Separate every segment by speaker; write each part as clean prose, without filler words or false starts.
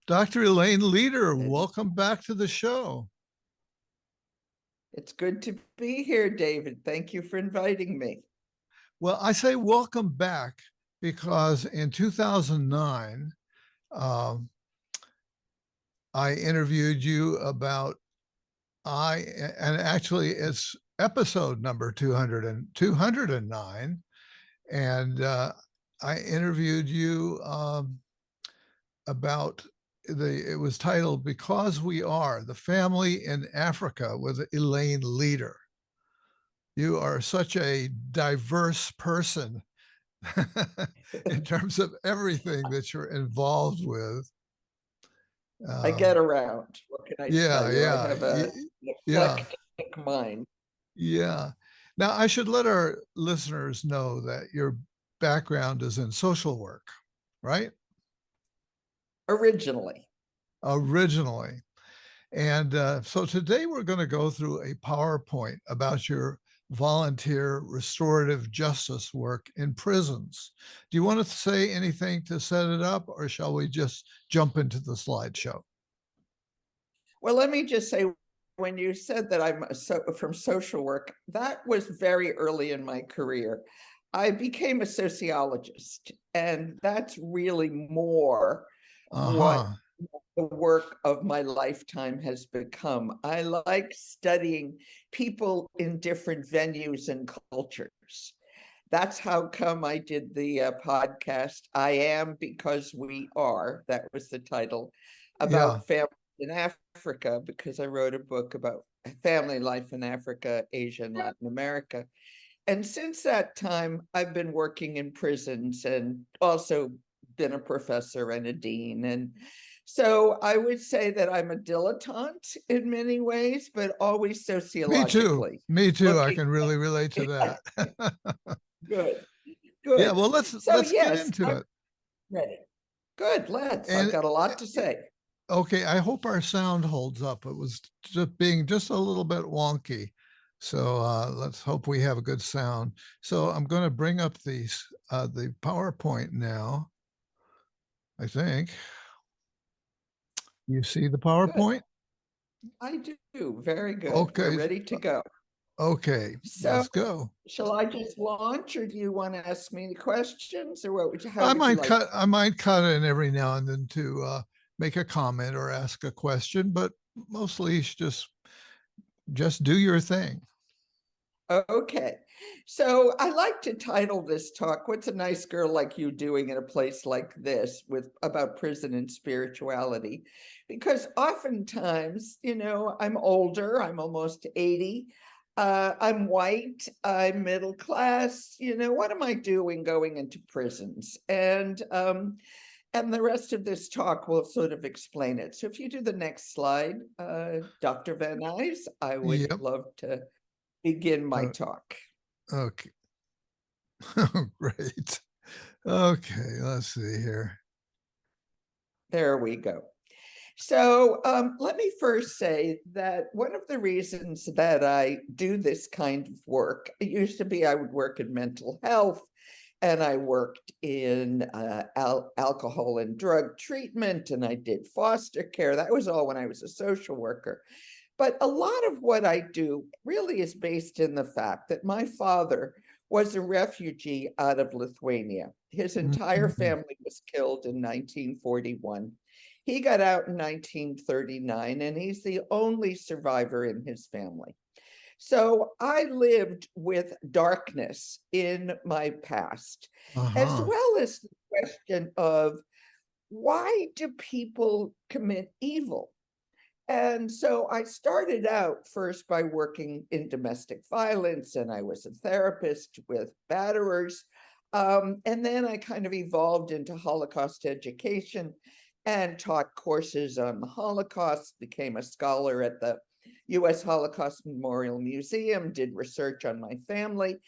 Speaker 1: Dr. Elaine Leeder,
Speaker 2: And
Speaker 1: welcome back to the show.
Speaker 2: it's good to be here, David. Thank you for inviting me.
Speaker 1: Well, I say welcome back because in 2009, um, I interviewed you about and actually it's episode number 209, and I interviewed you about it was titled "Because We Are the Family in Africa" with Elaine Leeder. You are such a diverse person in terms of everything that you're involved with.
Speaker 2: I get
Speaker 1: Um,
Speaker 2: around. What can I tell
Speaker 1: yeah,
Speaker 2: you? I
Speaker 1: yeah,
Speaker 2: have an
Speaker 1: yeah,
Speaker 2: eclectic mind.
Speaker 1: yeah. Now, I should let our listeners know that your background is in social work, right?
Speaker 2: Originally.
Speaker 1: Originally. And so today we're going to go through a PowerPoint about your volunteer restorative justice work in prisons. Do you want to say anything to set it up, or shall we just jump into the slideshow?
Speaker 2: Well, let me just say, when you said that I'm from social work, that was very early in my career. I became a sociologist, and that's really more what
Speaker 1: Uh-huh.
Speaker 2: the work of my lifetime has become. I like studying people in different venues and cultures. That's how come I did the podcast, I Am Because We Are. That was the title,
Speaker 1: Yeah.
Speaker 2: about family in Africa, because I wrote a book about family life in Africa, Asia, and Latin America. And since that time, I've been working in prisons and also been a professor and a dean. And so I would say that I'm a dilettante in many ways, but always
Speaker 1: Me too.
Speaker 2: sociologically
Speaker 1: Me too. I
Speaker 2: looking.
Speaker 1: can really relate to that.
Speaker 2: Good,
Speaker 1: Yeah,
Speaker 2: good.
Speaker 1: well, let's
Speaker 2: So
Speaker 1: let's get
Speaker 2: yes,
Speaker 1: into
Speaker 2: I'm
Speaker 1: it.
Speaker 2: ready. Good, let's. I've
Speaker 1: And
Speaker 2: got a lot to say.
Speaker 1: okay, I hope our sound holds up. It was just being just a little bit wonky. So let's hope we have a good sound. So I'm going to bring up the PowerPoint now. I think you see the
Speaker 2: Good.
Speaker 1: PowerPoint.
Speaker 2: I do. Very good. We're
Speaker 1: Okay,
Speaker 2: ready to go.
Speaker 1: okay,
Speaker 2: So
Speaker 1: let's go.
Speaker 2: shall I just launch, or do you want to ask me any questions, or how
Speaker 1: I
Speaker 2: would you
Speaker 1: might
Speaker 2: like?
Speaker 1: cut. I might cut in every now and then to make a comment or ask a question, but mostly it's just do your thing.
Speaker 2: Okay. So I like to title this talk, "What's a Nice Girl Like You Doing in a Place Like This?" with about prison and spirituality. Because oftentimes, I'm older, I'm almost 80. I'm white, I'm middle class. What am I doing going into prisons? And the rest of this talk will sort of explain it. So if you do the next slide, Dr. Van Nuys, I would
Speaker 1: Yep.
Speaker 2: love to begin my
Speaker 1: Uh,
Speaker 2: talk.
Speaker 1: okay. Oh, great. Okay, let's see here.
Speaker 2: There we go. So let me first say that one of the reasons that I do this kind of work, it used to be I would work in mental health, and I worked in alcohol and drug treatment, and I did foster care. That was all when I was a social worker. But a lot of what I do really is based in the fact that my father was a refugee out of Lithuania. His entire
Speaker 1: Mhm.
Speaker 2: family was killed in 1941. He got out in 1939, and he's the only survivor in his family. So I lived with darkness in my past, as
Speaker 1: Uh-huh.
Speaker 2: well as the question of, why do people commit evil? And so I started out first by working in domestic violence, and I was a therapist with batterers. And then I kind of evolved into Holocaust education and taught courses on the Holocaust, became a scholar at the US Holocaust Memorial Museum, did research on my family,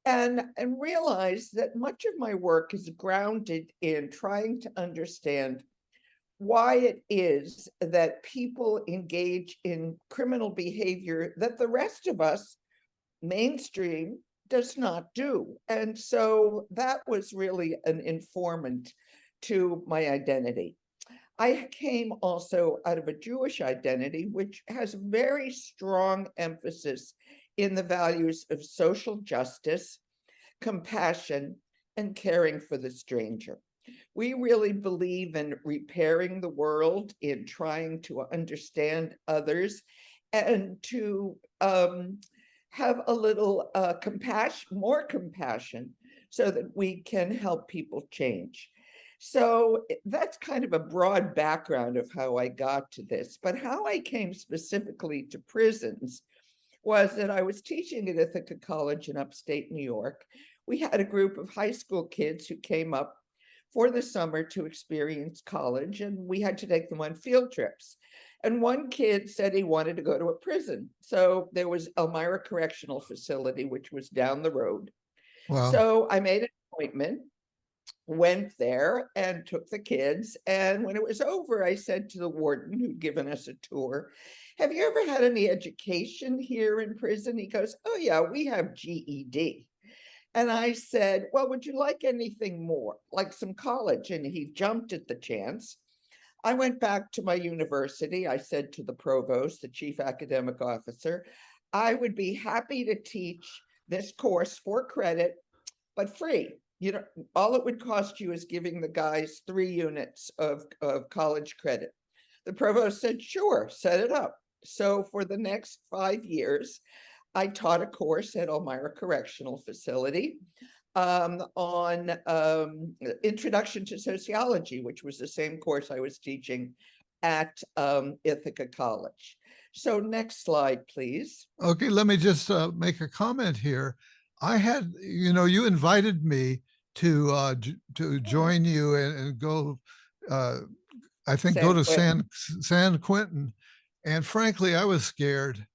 Speaker 2: and realized that much of my work is grounded in trying to understand why it is that people engage in criminal behavior that the rest of us, mainstream, does not do. And so that was really an informant to my identity. I came also out of a Jewish identity, which has very strong emphasis in the values of social justice, compassion, and caring for the stranger. We really believe in repairing the world, in trying to understand others, and to have a little compassion, more compassion, so that we can help people change. So that's kind of a broad background of how I got to this. But how I came specifically to prisons was that I was teaching at Ithaca College in upstate New York. We had a group of high school kids who came up for the summer to experience college, and we had to take them on field trips. And one kid said he wanted to go to a prison. So there was Elmira Correctional Facility, which was down the road.
Speaker 1: Wow.
Speaker 2: So I made an appointment, went there and took the kids. And when it was over, I said to the warden who'd given us a tour, "Have you ever had any education here in prison?" He goes, "Oh yeah, we have GED." And I said, "Well, would you like anything more, like some college?" And he jumped at the chance. I went back to my university. I said to the provost, the chief academic officer, "I would be happy to teach this course for credit, but free. You know, all it would cost you is giving the guys 3 units of college credit." The provost said, "Sure, set it up." So for the next 5 years, I taught a course at Elmira Correctional Facility on Introduction to Sociology, which was the same course I was teaching at Ithaca College. So next slide, please.
Speaker 1: Okay, let me just make a comment here. I had, you invited me to join you and go. Uh, I think go
Speaker 2: San
Speaker 1: to
Speaker 2: Quentin.
Speaker 1: San Quentin, and frankly, I was scared.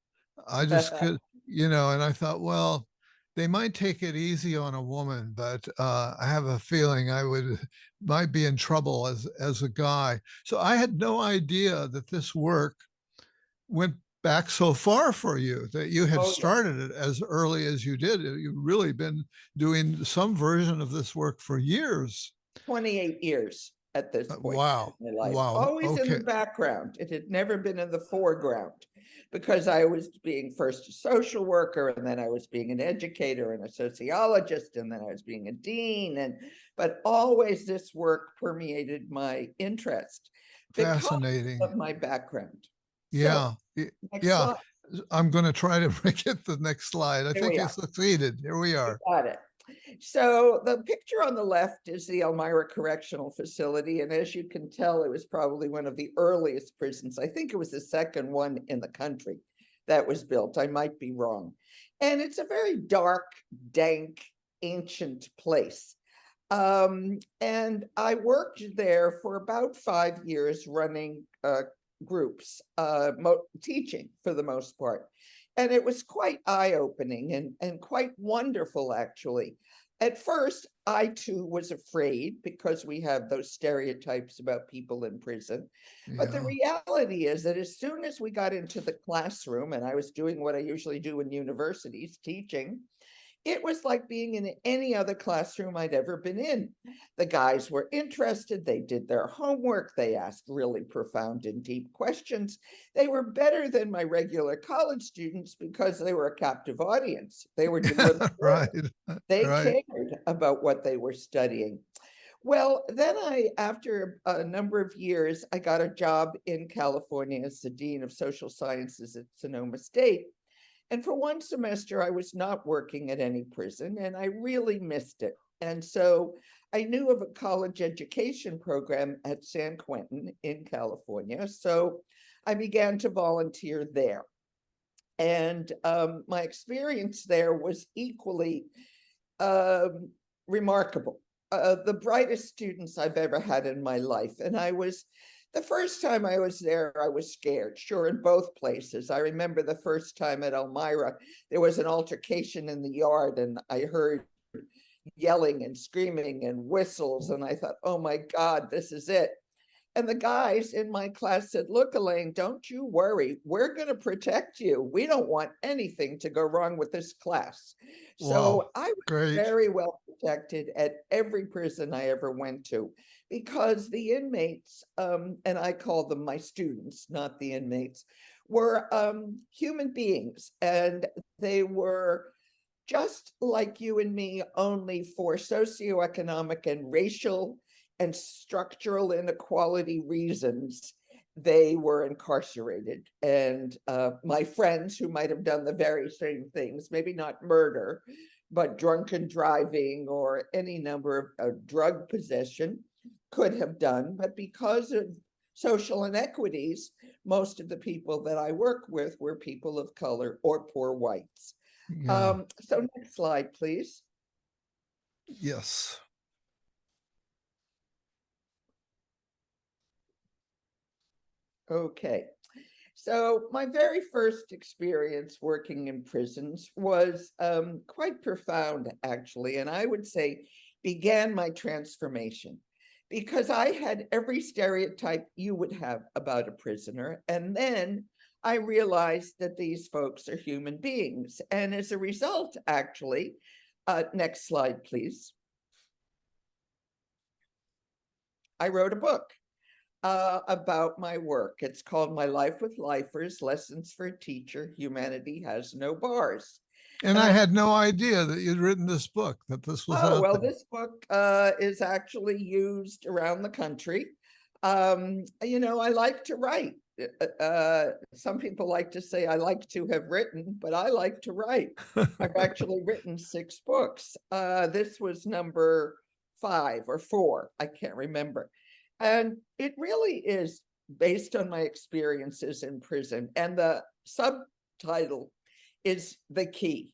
Speaker 1: I just could, and I thought, well, they might take it easy on a woman, but I have a feeling I might be in trouble as a guy. So I had no idea that this work went back so far for you, that you had
Speaker 2: Oh, yeah.
Speaker 1: started it as early as you did. You've really been doing some version of this work for years.
Speaker 2: 28 years at this point
Speaker 1: Wow.
Speaker 2: in my life,
Speaker 1: Wow.
Speaker 2: always in
Speaker 1: Okay.
Speaker 2: the background. It had never been in the foreground, because I was being first a social worker, and then I was being an educator and a sociologist, and then I was being a dean. But always this work permeated my interest because
Speaker 1: Fascinating.
Speaker 2: of my background. So
Speaker 1: Yeah.
Speaker 2: next
Speaker 1: Yeah.
Speaker 2: slide.
Speaker 1: I'm going to try to get the next slide. I
Speaker 2: Here
Speaker 1: think
Speaker 2: we
Speaker 1: you
Speaker 2: are.
Speaker 1: succeeded. Here we
Speaker 2: You
Speaker 1: are.
Speaker 2: got it. So the picture on the left is the Elmira Correctional Facility. And as you can tell, it was probably one of the earliest prisons. I think it was the second one in the country that was built. I might be wrong. And it's a very dark, dank, ancient place. And I worked there for about 5 years running groups, teaching for the most part. And it was quite eye-opening and quite wonderful, actually. At first, I too was afraid, because we have those stereotypes about people in prison. But the
Speaker 1: Yeah.
Speaker 2: reality is that as soon as we got into the classroom, and I was doing what I usually do in universities, teaching, it was like being in any other classroom I'd ever been in. The guys were interested, they did their homework, they asked really profound and deep questions. They were better than my regular college students because they were a captive audience. They were
Speaker 1: Right.
Speaker 2: deliberative. They
Speaker 1: Right.
Speaker 2: cared about what they were studying. Well, then after a number of years, I got a job in California as the Dean of Social Sciences at Sonoma State. And for one semester, I was not working at any prison, and I really missed it. And so I knew of a college education program at San Quentin in California. So I began to volunteer there. And my experience there was equally um, remarkable. The brightest students I've ever had in my life. And the first time I was there, I was scared, sure, in both places. I remember the first time at Elmira, there was an altercation in the yard, and I heard yelling and screaming and whistles. And I thought, oh my God, this is it. And the guys in my class said, "Look, Elaine, don't you worry. We're going to protect you. We don't want anything to go wrong with this class."
Speaker 1: Wow.
Speaker 2: So I was
Speaker 1: Great.
Speaker 2: very well protected at every prison I ever went to. because the inmates, and I call them my students, not the inmates, were human beings, and they were just like you and me, only for socioeconomic and racial and structural inequality reasons, they were incarcerated. And my friends who might have done the very same things, maybe not murder, but drunken driving or any number of drug possession, could have done. But because of social inequities, most of the people that I work with were people of color or poor whites.
Speaker 1: Yeah.
Speaker 2: So next slide, please.
Speaker 1: Yes.
Speaker 2: Okay. So my very first experience working in prisons was quite profound, actually, and I would say began my transformation, because I had every stereotype you would have about a prisoner, and then I realized that these folks are human beings. And as a result, actually, next slide, please, I wrote a book about my work. It's called My Life with Lifers, Lessons for a Teacher, Humanity Has No Bars.
Speaker 1: And
Speaker 2: And
Speaker 1: I
Speaker 2: I,
Speaker 1: had no idea that you'd written this book, that this was
Speaker 2: oh,
Speaker 1: out
Speaker 2: well,
Speaker 1: there.
Speaker 2: this book is actually used around the country. I like to write. Some people like to say I like to have written, but I like to write. I've actually written 6 books. This was number 5 or 4, I can't remember. And it really is based on my experiences in prison. And the subtitle is the key: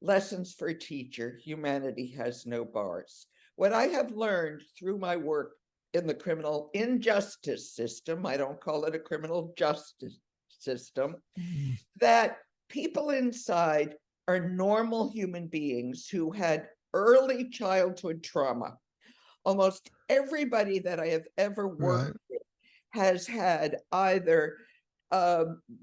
Speaker 2: Lessons for a Teacher, Humanity Has No Bars. What I have learned through my work in the criminal injustice system, I don't call it a criminal justice system,
Speaker 1: Mm,
Speaker 2: that people inside are normal human beings who had early childhood trauma. Almost everybody that I have ever
Speaker 1: right.
Speaker 2: worked with has had either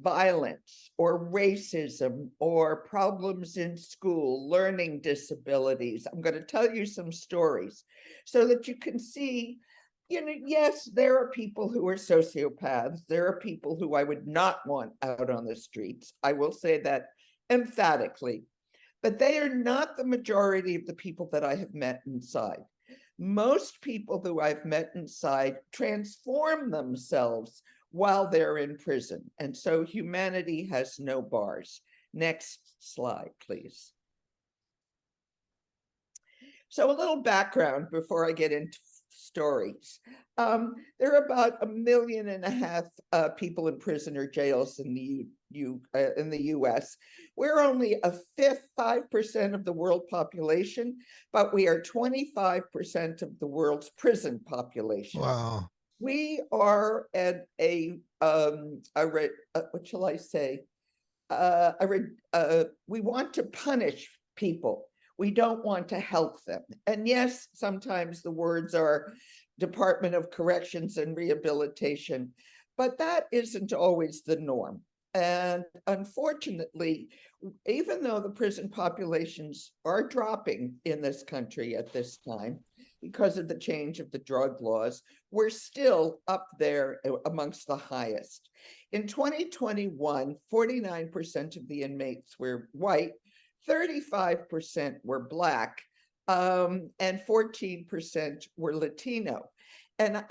Speaker 2: violence or racism or problems in school, learning disabilities. I'm going to tell you some stories so that you can see, yes, there are people who are sociopaths. There are people who I would not want out on the streets. I will say that emphatically, but they are not the majority of the people that I have met inside. Most people who I've met inside transform themselves while they're in prison. And so humanity has no bars. Next slide, please. So a little background before I get into stories. There are about 1.5 million people in prison or jails in the U.S. We're only a fifth, 5% of the world population, but we are 25% of the world's prison population.
Speaker 1: Wow.
Speaker 2: We are at what shall I say? We want to punish people. We don't want to help them. And yes, sometimes the words are Department of Corrections and Rehabilitation, but that isn't always the norm. And unfortunately, even though the prison populations are dropping in this country at this time because of the change of the drug laws, we're still up there amongst the highest. In 2021, 49% of the inmates were white, 35% were Black, and 14% were Latino. And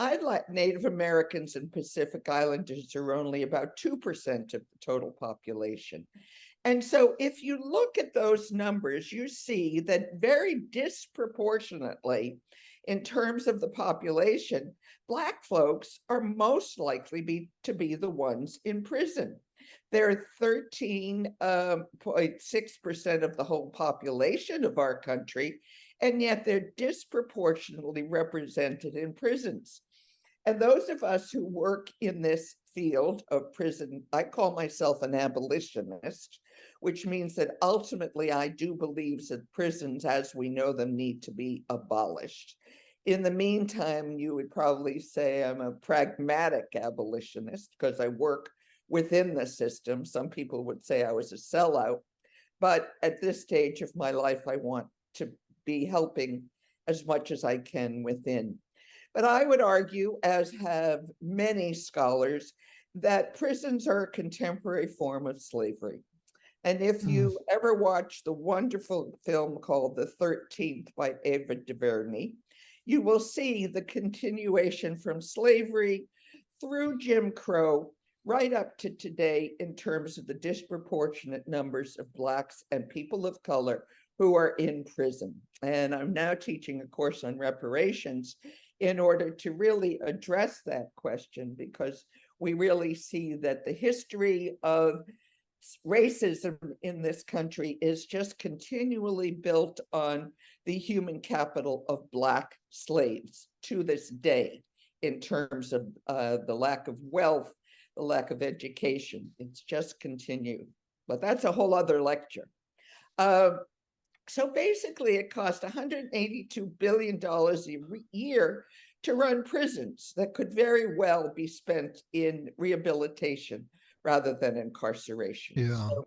Speaker 2: Native Americans and Pacific Islanders are only about 2% of the total population. And so if you look at those numbers, you see that very disproportionately, in terms of the population, Black folks are most likely to be the ones in prison. They're 13.6% of the whole population of our country, and yet they're disproportionately represented in prisons. And those of us who work in this field of prison, I call myself an abolitionist, which means that ultimately I do believe that prisons as we know them need to be abolished. In the meantime, you would probably say I'm a pragmatic abolitionist because I work within the system. Some people would say I was a sellout, but at this stage of my life, I want to be helping as much as I can within. But I would argue, as have many scholars, that prisons are a contemporary form of slavery. And if
Speaker 1: Mm,
Speaker 2: you ever watch the wonderful film called The 13th by Ava DuVernay, you will see the continuation from slavery through Jim Crow right up to today in terms of the disproportionate numbers of Blacks and people of color who are in prison. And I'm now teaching a course on reparations in order to really address that question, because we really see that the history of racism in this country is just continually built on the human capital of Black slaves to this day, in terms of the lack of wealth, the lack of education. It's just continued. But that's a whole other lecture. So basically, it costs $182 billion a year to run prisons that could very well be spent in rehabilitation rather than incarceration.
Speaker 1: yeah.
Speaker 2: So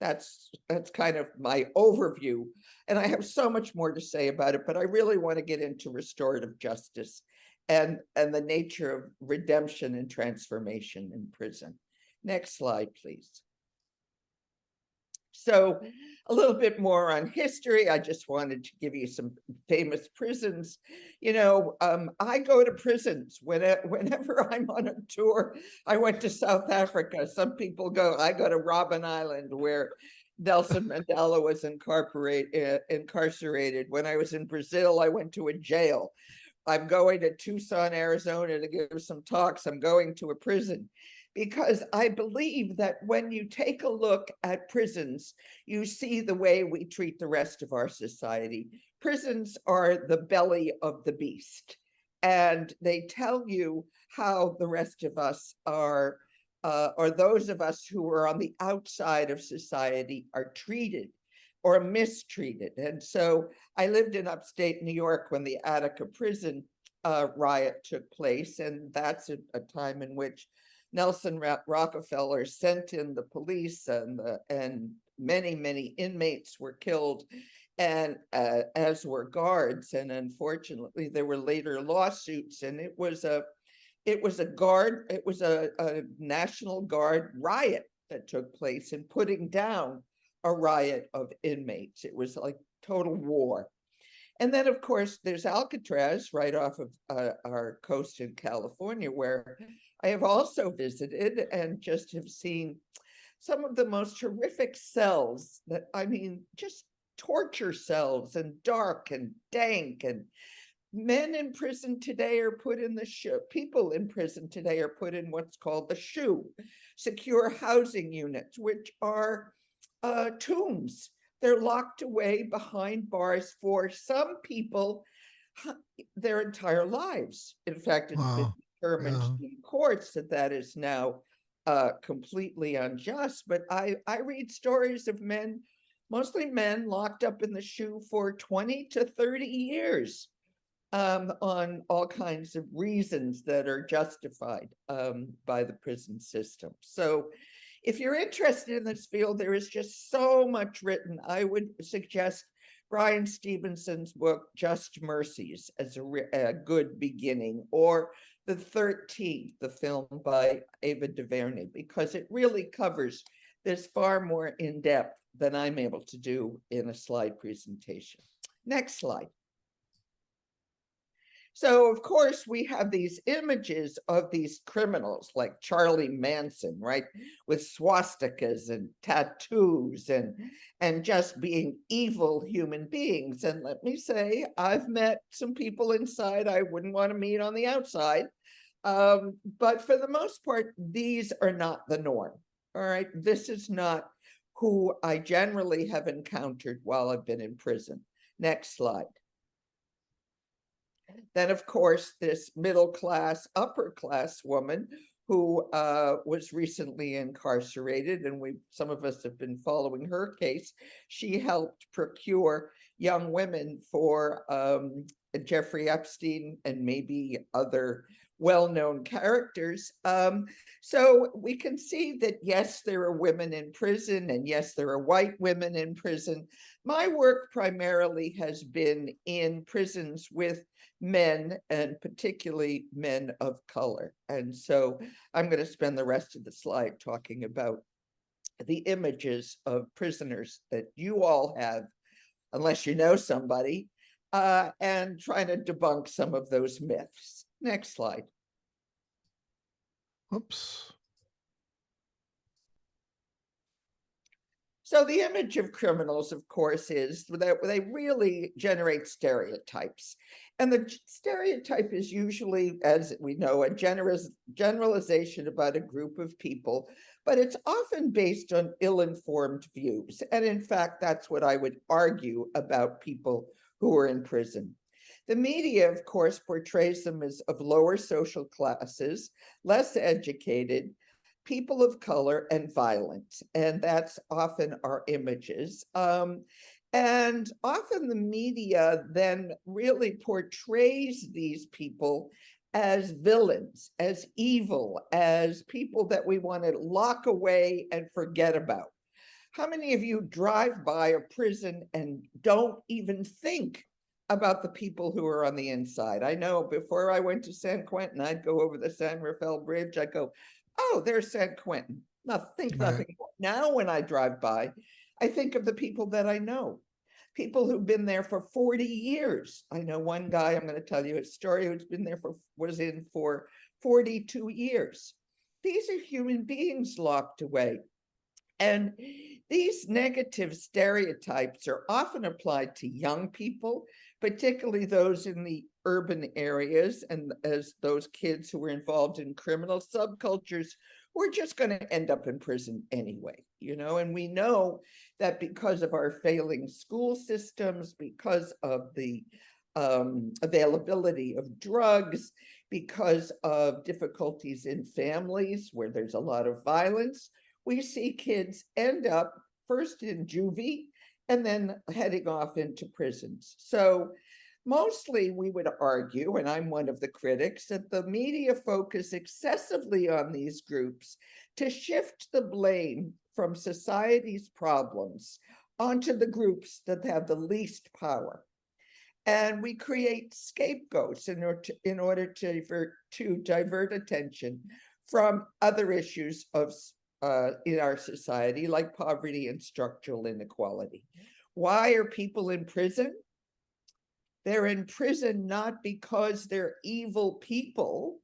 Speaker 2: that's kind of my overview. And I have so much more to say about it, but I really want to get into restorative justice and the nature of redemption and transformation in prison. Next slide, please. So a little bit more on history. I just wanted to give you some famous prisons. I go to prisons whenever I'm on a tour. I went to South Africa. Some people I go to Robben Island, where Nelson Mandela was incarcerated. When I was in Brazil, I went to a jail. I'm going to Tucson, Arizona to give some talks. I'm going to a prison, because I believe that when you take a look at prisons, you see the way we treat the rest of our society. Prisons are the belly of the beast, and they tell you how the rest of us are, or those of us who are on the outside of society, are treated or mistreated. And so I lived in upstate New York when the Attica prison riot took place, and that's a time in which Nelson Rockefeller sent in the police, and many inmates were killed, and as were guards. And unfortunately, there were later lawsuits, and it was a National Guard riot that took place in putting down a riot of inmates. It was like total war. And then, of course, there's Alcatraz right off of our coast in California, where I have also visited and just have seen some of the most horrific cells just torture cells, and dark and dank. And men in prison today are put in the shoe. People in prison today are put in what's called the shoe, secure housing units, which are tombs. They're locked away behind bars for some people their entire lives. In fact, it's been
Speaker 1: Wow.
Speaker 2: determined
Speaker 1: Yeah.
Speaker 2: in courts that is now completely unjust. But I read stories of men, mostly men, locked up in the shoe for 20 to 30 years on all kinds of reasons that are justified by the prison system. So if you're interested in this field, there is just so much written. I would suggest Brian Stevenson's book, Just Mercies, as a good beginning, or The 13th, the film by Ava DuVernay, because it really covers this far more in depth than I'm able to do in a slide presentation. Next slide. So, of course, we have these images of these criminals like Charlie Manson, right, with swastikas and tattoos and just being evil human beings. And let me say, I've met some people inside I wouldn't want to meet on the outside. But for the most part, these are not the norm. All right, this is not who I generally have encountered while I've been in prison. Next slide. Then, of course, this middle class, upper class woman who was recently incarcerated, and some of us have been following her case. She helped procure young women for Jeffrey Epstein and maybe other well-known characters. So we can see that, yes, there are women in prison, and yes, there are white women in prison. My work primarily has been in prisons with men, and particularly men of color. And so I'm going to spend the rest of the slide talking about the images of prisoners that you all have, unless you know somebody, and trying to debunk some of those myths. Next slide.
Speaker 1: Oops.
Speaker 2: So the image of criminals, of course, is that they really generate stereotypes. And the stereotype is usually, as we know, a generalization about a group of people, but it's often based on ill-informed views. And in fact, that's what I would argue about people who are in prison. The media, of course, portrays them as of lower social classes, less educated, people of color, and violent. And that's often our images. And often the media then really portrays these people as villains, as evil, as people that we want to lock away and forget about. How many of you drive by a prison and don't even think about the people who are on the inside? I know before I went to San Quentin, I'd go over the San Rafael Bridge. I'd go, oh, there's San Quentin. Think
Speaker 1: Right.
Speaker 2: nothing. Now, when I drive by, I think of the people that I know, people who've been there for 40 years. I know one guy, I'm going to tell you a story, who's been there was in for 42 years. These are human beings locked away. And these negative stereotypes are often applied to young people, particularly those in the urban areas, and as those kids who were involved in criminal subcultures were just going to end up in prison anyway, and we know that because of our failing school systems, because of the availability of drugs, because of difficulties in families where there's a lot of violence, we see kids end up first in juvie and then heading off into prisons. So mostly we would argue, and I'm one of the critics, that the media focus excessively on these groups to shift the blame from society's problems onto the groups that have the least power. And we create scapegoats in order to divert attention from other issues of in our society, like poverty and structural inequality. Why are people in prison? They're in prison not because they're evil people.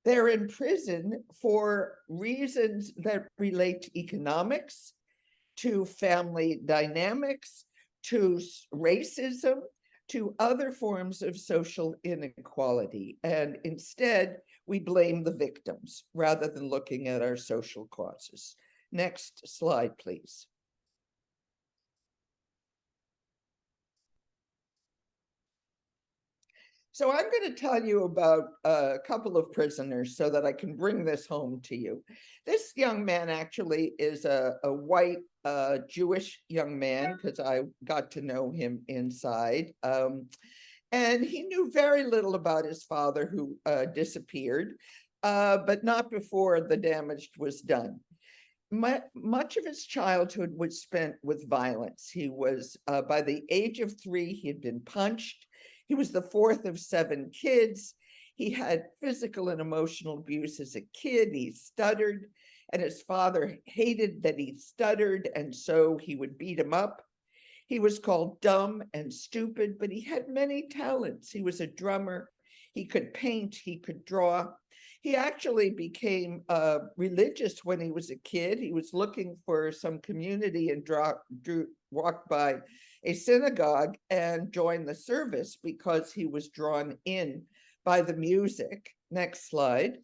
Speaker 2: They're in prison for reasons that relate to economics, to family dynamics, to racism, to other forms of social inequality. And instead, we blame the victims rather than looking at our social causes. Next slide, please. So I'm going to tell you about a couple of prisoners so that I can bring this home to you. This young man actually is a white Jewish young man, because I got to know him inside. And he knew very little about his father, who disappeared, but not before the damage was done. Much of his childhood was spent with violence. He was, by the age of 3, he had been punched. He was the 4th of 7 kids. He had physical and emotional abuse as a kid. He stuttered, and his father hated that he stuttered, and so he would beat him up. He was called dumb and stupid, but he had many talents. He was a drummer. He could paint. He could draw. He actually became religious when he was a kid. He was looking for some community and walked by a synagogue and joined the service because he was drawn in by the music. Next slide.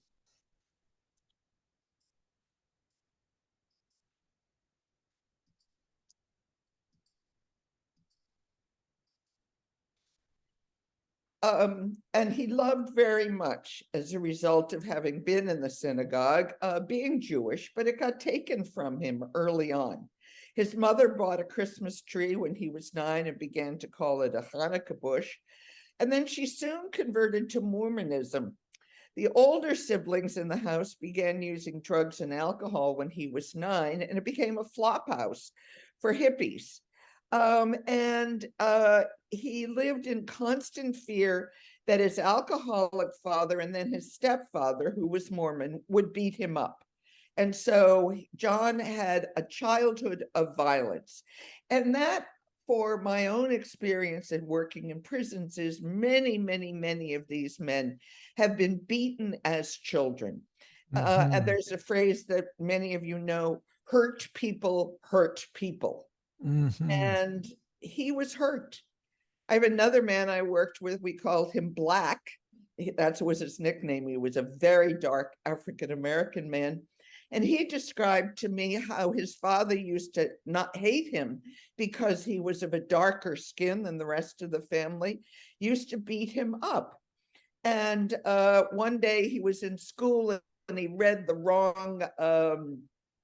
Speaker 2: And he loved very much, as a result of having been in the synagogue, being Jewish, but it got taken from him early on. His mother bought a Christmas tree when he was 9 and began to call it a Hanukkah bush. And then she soon converted to Mormonism. The older siblings in the house began using drugs and alcohol when he was 9, and it became a flop house for hippies. He lived in constant fear that his alcoholic father and then his stepfather, who was Mormon, would beat him up. And so John had a childhood of violence. And that, for my own experience in working in prisons, is many of these men have been beaten as children. And
Speaker 1: Mhm.
Speaker 2: there's a phrase that many of you know, hurt people hurt people.
Speaker 1: Mhm.
Speaker 2: And he was hurt. I have another man I worked with, we called him Black. That was his nickname. He was a very dark African-American man. And he described to me how his father used to not hate him because he was of a darker skin than the rest of the family, used to beat him up. And one day he was in school and he read the wrong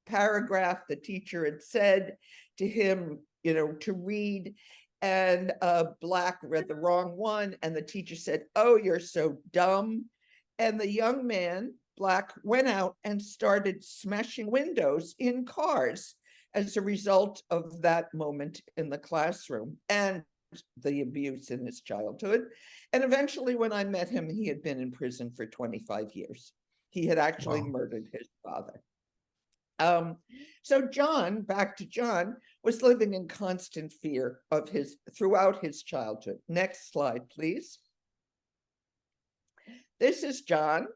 Speaker 2: paragraph the teacher had said to him, to read. And Black read the wrong one. And the teacher said, "Oh, you're so dumb." And the young man, Black, went out and started smashing windows in cars as a result of that moment in the classroom and the abuse in his childhood. And eventually, when I met him, he had been in prison for 25 years. He had actually
Speaker 1: Wow.
Speaker 2: murdered his father. So John, back to John, was living in constant fear of throughout his childhood. Next slide, please. This is John.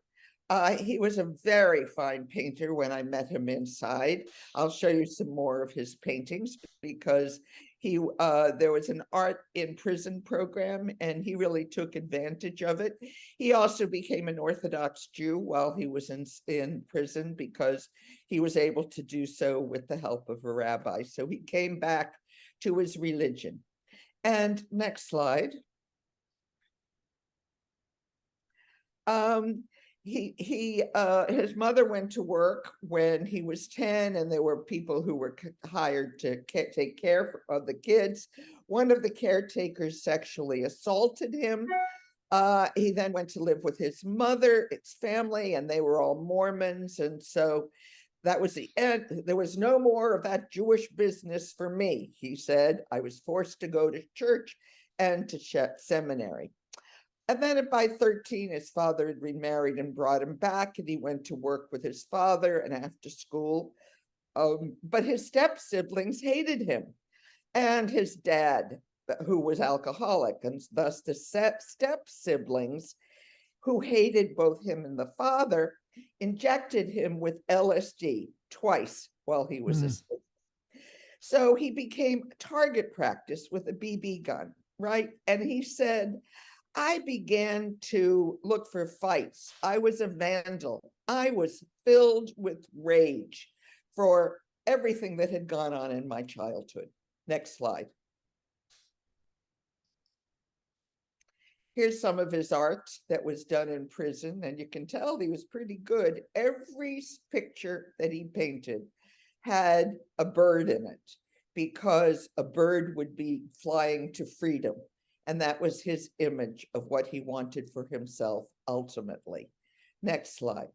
Speaker 2: He was a very fine painter when I met him inside. I'll show you some more of his paintings because there was an art in prison program and he really took advantage of it. He also became an Orthodox Jew while he was in prison because he was able to do so with the help of a rabbi. So he came back to his religion. And next slide. His mother went to work when he was 10, and there were people who were hired to take care of the kids. One of the caretakers sexually assaulted him. He then went to live with his mother, its family, and they were all Mormons. And so that was the end. There was no more of that Jewish business for me, he said. I was forced to go to church and to seminary. And then by 13, his father had remarried and brought him back, and he went to work with his father and after school. But his step siblings hated him, and his dad, who was alcoholic, and thus the step siblings, who hated both him and the father, injected him with LSD twice while he was
Speaker 1: Mm.
Speaker 2: asleep. So he became target practice with a BB gun, right? And he said, I began to look for fights. I was a vandal. I was filled with rage for everything that had gone on in my childhood. Next slide. Here's some of his art that was done in prison, and you can tell he was pretty good. Every picture that he painted had a bird in it because a bird would be flying to freedom. And that was his image of what he wanted for himself ultimately. Next slide.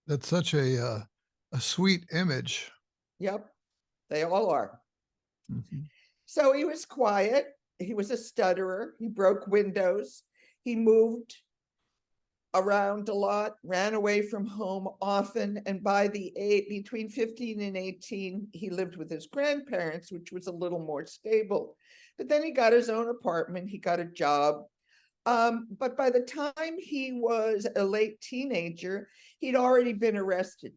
Speaker 1: That's such a sweet image.
Speaker 2: Yep, they all are.
Speaker 1: Mhm.
Speaker 2: So he was quiet. He was a stutterer. He broke windows. He moved around a lot, ran away from home often, and between 15 and 18, he lived with his grandparents, which was a little more stable. But then he got his own apartment, he got a job. But by the time he was a late teenager, he'd already been arrested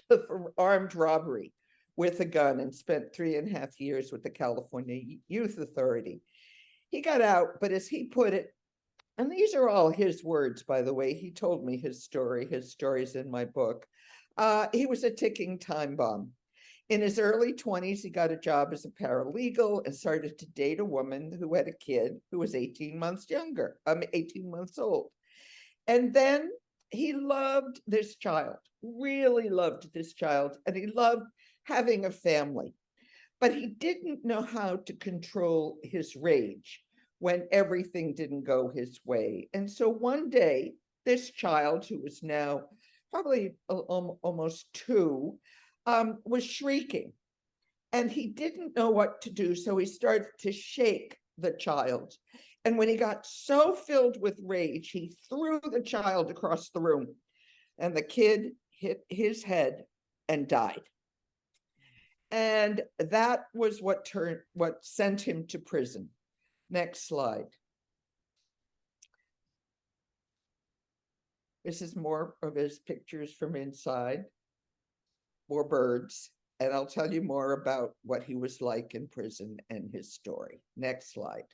Speaker 2: for armed robbery with a gun and spent 3.5 years with the California Youth Authority. He got out, but as he put it, and these are all his words, by the way. He told me his story. His story's in my book. He was a ticking time bomb. In his early 20s, he got a job as a paralegal and started to date a woman who had a kid who was 18 months younger, 18 months old. And then he loved this child, really loved this child, and he loved having a family. But he didn't know how to control his rage, when everything didn't go his way. And so one day, this child, who was now probably almost 2, was shrieking. And he didn't know what to do, so he started to shake the child. And when he got so filled with rage, he threw the child across the room, and the kid hit his head and died. And that was what sent him to prison. Next slide. This is more of his pictures from inside, more birds. And I'll tell you more about what he was like in prison and his story. Next slide.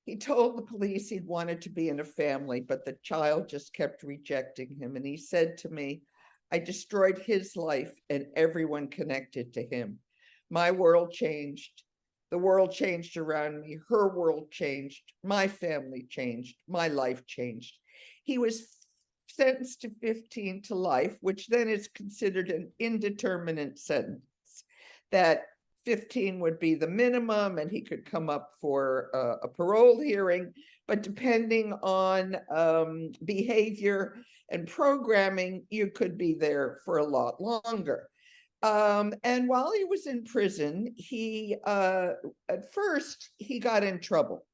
Speaker 2: He told the police he'd wanted to be in a family, but the child just kept rejecting him. And he said to me, I destroyed his life and everyone connected to him. My world changed. The world changed around me. Her world changed. My family changed. My life changed. He was sentenced to 15 to life, which then is considered an indeterminate sentence, that 15 would be the minimum and he could come up for a parole hearing, but depending on behavior and programming, you could be there for a lot longer. And while he was in prison, he at first he got in trouble.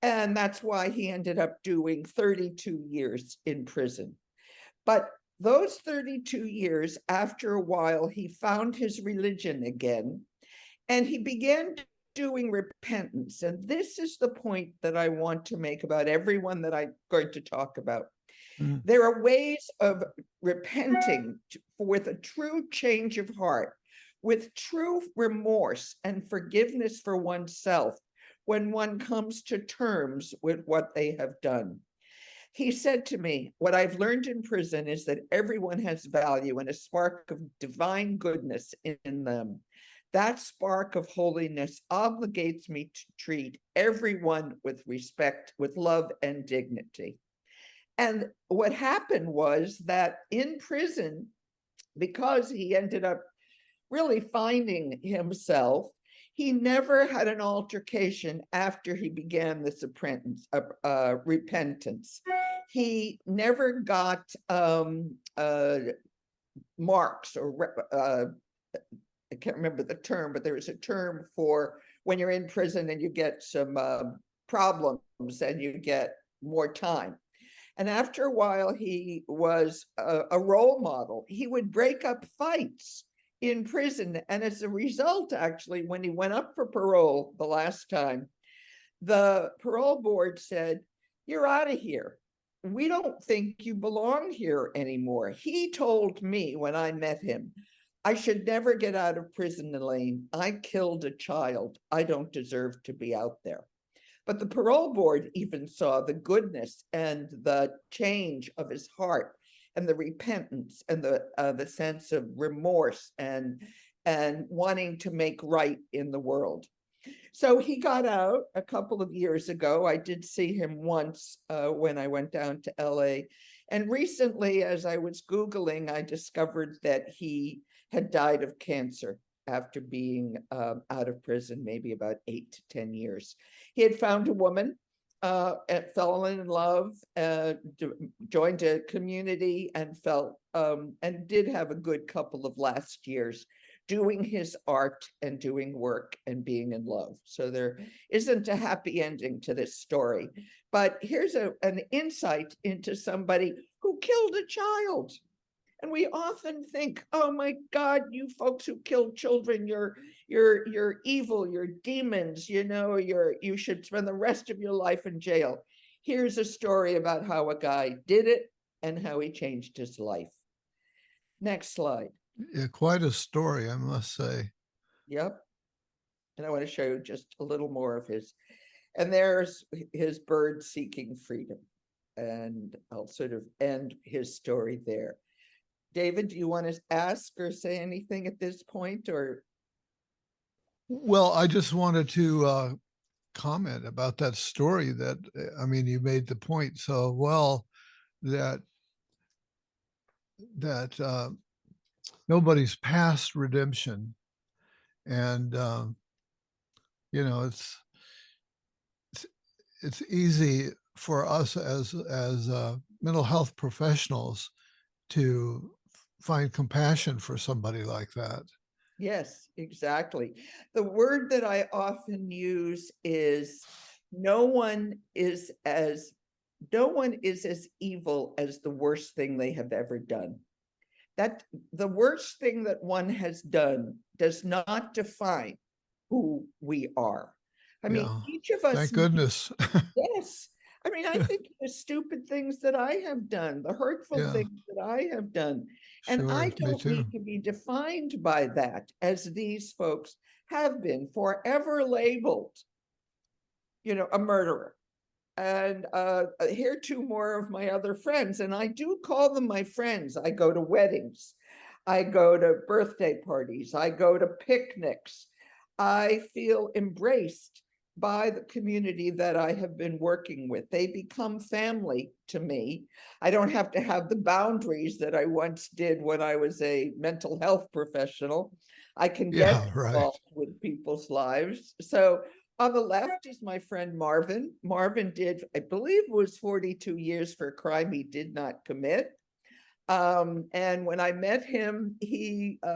Speaker 2: And that's why he ended up doing 32 years in prison. But those 32 years, after a while, he found his religion again, and he began doing repentance. And this is the point that I want to make about everyone that I'm going to talk about.
Speaker 1: Mm.
Speaker 2: There are ways of repenting with a true change of heart, with true remorse and forgiveness for oneself when one comes to terms with what they have done. He said to me, what I've learned in prison is that everyone has value and a spark of divine goodness in them. That spark of holiness obligates me to treat everyone with respect, with love and dignity. And what happened was that in prison, because he ended up really finding himself, he never had an altercation after he began this repentance. He never got marks or I can't remember the term, but there is a term for when you're in prison and you get some problems and you get more time. And after a while, he was a role model. He would break up fights in prison. And as a result, actually, when he went up for parole the last time, the parole board said, you're out of here. We don't think you belong here anymore. He told me when I met him, I should never get out of prison, Elaine. I killed a child. I don't deserve to be out there. But the parole board even saw the goodness and the change of his heart and the repentance and the sense of remorse and wanting to make right in the world. So he got out a couple of years ago. I did see him once when I went down to LA. And recently, as I was Googling, I discovered that he had died of cancer after being out of prison, maybe about 8 to 10 years. He had found a woman, fell in love, joined a community, and and did have a good couple of last years doing his art and doing work and being in love. So there isn't a happy ending to this story. But here's an insight into somebody who killed a child. And we often think, oh my God, you folks who kill children, you're evil, you're demons, you should spend the rest of your life in jail. Here's a story about how a guy did it and how he changed his life. Next slide.
Speaker 1: Yeah, quite a story, I must say.
Speaker 2: Yep. And I want to show you just a little more of his. And there's his bird seeking freedom. And I'll sort of end his story there. David, do you want to ask or say anything at this point, or?
Speaker 1: Well, I just wanted to comment about that story that, I mean, you made the point so well that nobody's past redemption And, you know, it's, it's easy for us as mental health professionals to find compassion for somebody like that.
Speaker 2: Yes, exactly. The word that I often use is no one is as no one is as evil as the worst thing they have ever done. That the worst thing that one has done does not define who we are. I mean,
Speaker 1: Yeah.
Speaker 2: each of us,
Speaker 1: Thank goodness.
Speaker 2: yes. I mean, I think the stupid things that I have done, the hurtful
Speaker 1: Yeah,
Speaker 2: things that I have done, and I
Speaker 1: sure. Me
Speaker 2: don't
Speaker 1: too.
Speaker 2: need to be defined by that, as these folks have been forever labeled, a murderer. And here are two more of my other friends, and I do call them my friends. I go to weddings, I go to birthday parties, I go to picnics. I feel embraced by the community that I have been working with. They become family to me. I don't have to have the boundaries that I once did when I was a mental health professional. I can get
Speaker 1: Yeah, right.
Speaker 2: involved with people's lives. So on the left is my friend Marvin. Marvin did, I believe, was 42 years for a crime he did not commit. And when I met him, the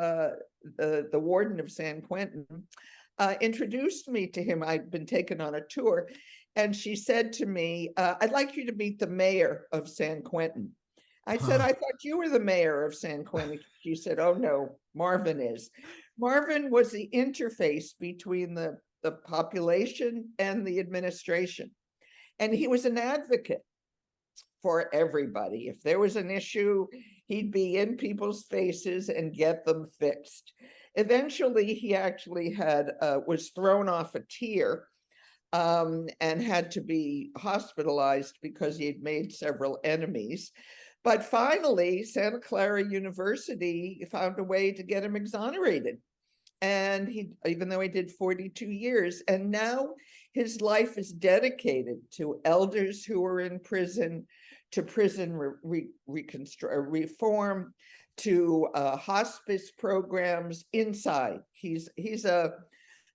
Speaker 2: warden of San Quentin, introduced me to him. I'd been taken on a tour, and she said to me, "I'd like you to meet the mayor of San Quentin." I said,
Speaker 1: Huh.
Speaker 2: "I thought you were the mayor of San Quentin." She said, "Oh no, Marvin is." Marvin was the interface between the population and the administration. And he was an advocate for everybody. If there was an issue, he'd be in people's faces and get them fixed. Eventually, he actually was thrown off a tier, and had to be hospitalized because he had made several enemies. But finally, Santa Clara University found a way to get him exonerated. And even though he did 42 years, and now his life is dedicated to elders who are in prison, to prison reform, to hospice programs inside. He's a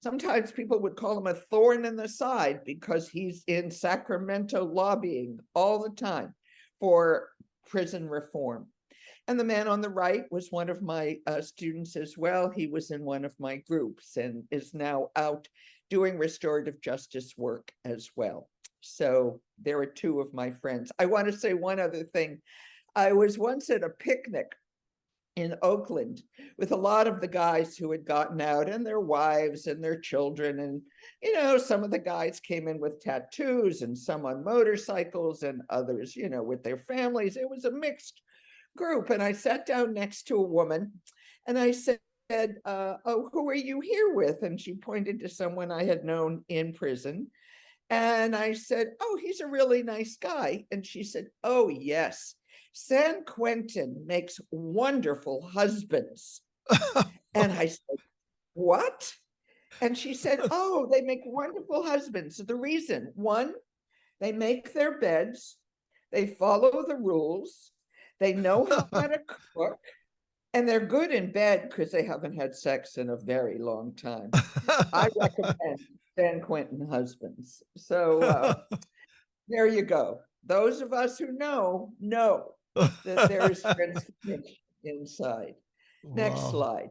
Speaker 2: Sometimes people would call him a thorn in the side because he's in Sacramento lobbying all the time for prison reform. And the man on the right was one of my students as well. He was in one of my groups and is now out doing restorative justice work as well. So there are two of my friends. I want to say one other thing. I was once at a picnic in Oakland with a lot of the guys who had gotten out, and their wives and their children. And, some of the guys came in with tattoos and some on motorcycles and others, with their families. It was a mixed group. And I sat down next to a woman and I said, "Oh, who are you here with?" And she pointed to someone I had known in prison. And I said, "Oh, he's a really nice guy." And she said, "Oh, yes. San Quentin makes wonderful husbands." And I said, "What?" And she said, "Oh, they make wonderful husbands. The reason, one, they make their beds, they follow the rules, they know how to cook, and they're good in bed because they haven't had sex in a very long time. I recommend San Quentin husbands." So there you go. Those of us who know that there is transformation inside. Next
Speaker 1: Wow.
Speaker 2: slide.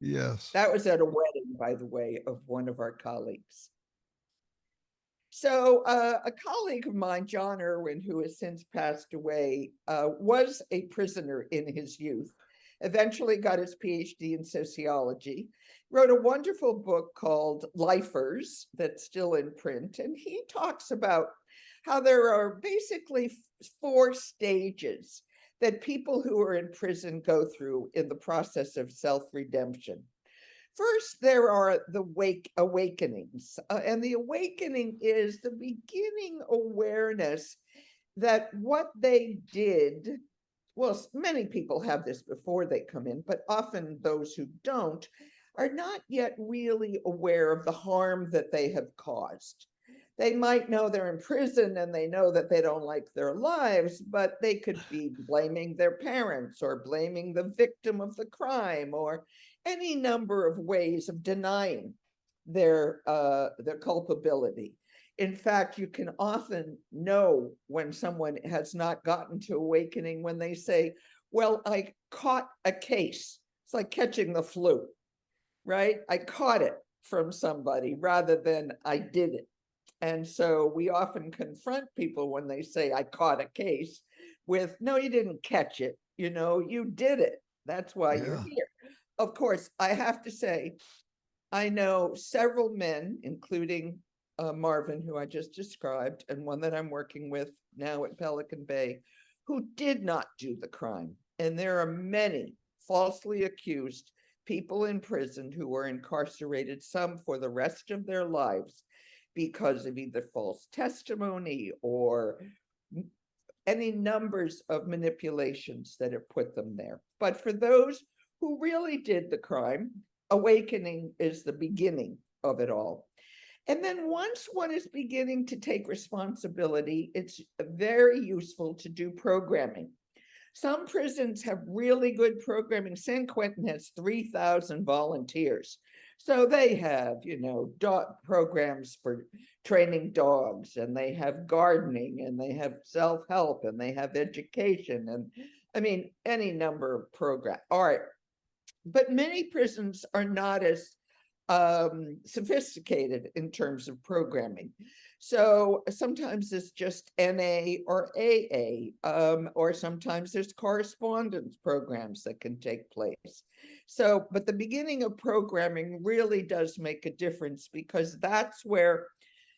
Speaker 1: Yes.
Speaker 2: That was at a wedding, by the way, of one of our colleagues. So a colleague of mine, John Irwin, who has since passed away, was a prisoner in his youth, eventually got his PhD in sociology, wrote a wonderful book called Lifers that's still in print. And he talks about how there are basically four stages that people who are in prison go through in the process of self-redemption. First, there are the awakenings, and the awakening is the beginning awareness that what they did, well, many people have this before they come in, but often those who don't are not yet really aware of the harm that they have caused. They might know they're in prison and they know that they don't like their lives, but they could be blaming their parents or blaming the victim of the crime or any number of ways of denying their culpability. In fact, you can often know when someone has not gotten to awakening when they say, well, I caught a case. It's like catching the flu, right? I caught it from somebody rather than I did it. And so we often confront people when they say, I caught a case, with, no, you didn't catch it. You did it. That's why you're
Speaker 1: Yeah.
Speaker 2: here. Of course, I have to say, I know several men, including Marvin, who I just described, and one that I'm working with now at Pelican Bay, who did not do the crime. And there are many falsely accused people in prison who were incarcerated, some for the rest of their lives, because of either false testimony or any numbers of manipulations that have put them there. But for those who really did the crime, awakening is the beginning of it all. And then once one is beginning to take responsibility, it's very useful to do programming. Some prisons have really good programming. San Quentin has 3,000 volunteers. So they have, dog programs for training dogs, and they have gardening, and they have self-help, and they have education, and I mean, any number of programs. All right. But many prisons are not as sophisticated in terms of programming. So sometimes it's just NA or AA, or sometimes there's correspondence programs that can take place. So, but the beginning of programming really does make a difference, because that's where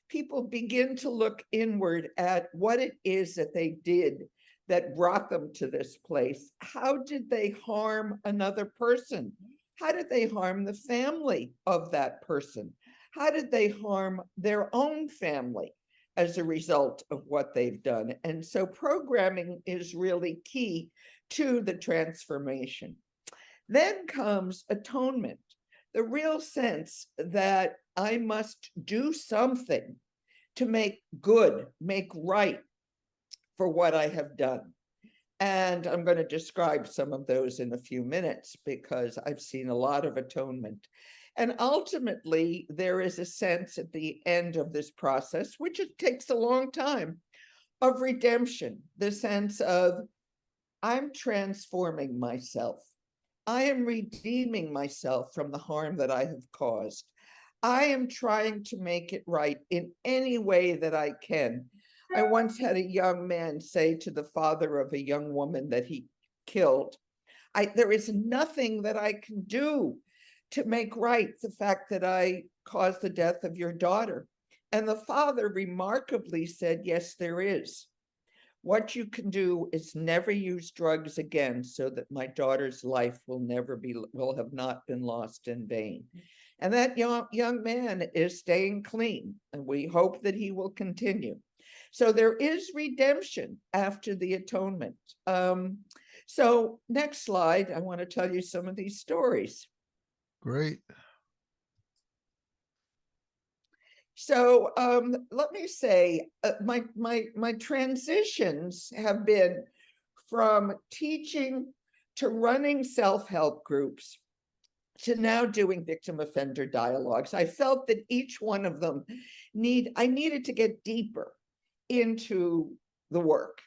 Speaker 2: people begin to look inward at what it is that they did that brought them to this place. How did they harm another person? How did they harm the family of that person? How did they harm their own family as a result of what they've done? And so programming is really key to the transformation. Then comes atonement, the real sense that I must do something to make good, make right for what I have done. And I'm going to describe some of those in a few minutes, because I've seen a lot of atonement. And ultimately, there is a sense at the end of this process, which it takes a long time, of redemption, the sense of I'm transforming myself. I am redeeming myself from the harm that I have caused. I am trying to make it right in any way that I can. I once had a young man say to the father of a young woman that he killed, there is nothing that I can do to make right the fact that I caused the death of your daughter. And the father remarkably said, yes, there is. What you can do is never use drugs again, so that my daughter's life will have not been lost in vain. And that young man is staying clean, and we hope that he will continue. So there is redemption after the atonement. So next slide, I want to tell you some of these stories.
Speaker 1: Great.
Speaker 2: So let me say, my transitions have been from teaching to running self-help groups to now doing victim offender dialogues. I felt that each one of them I needed to get deeper into the work.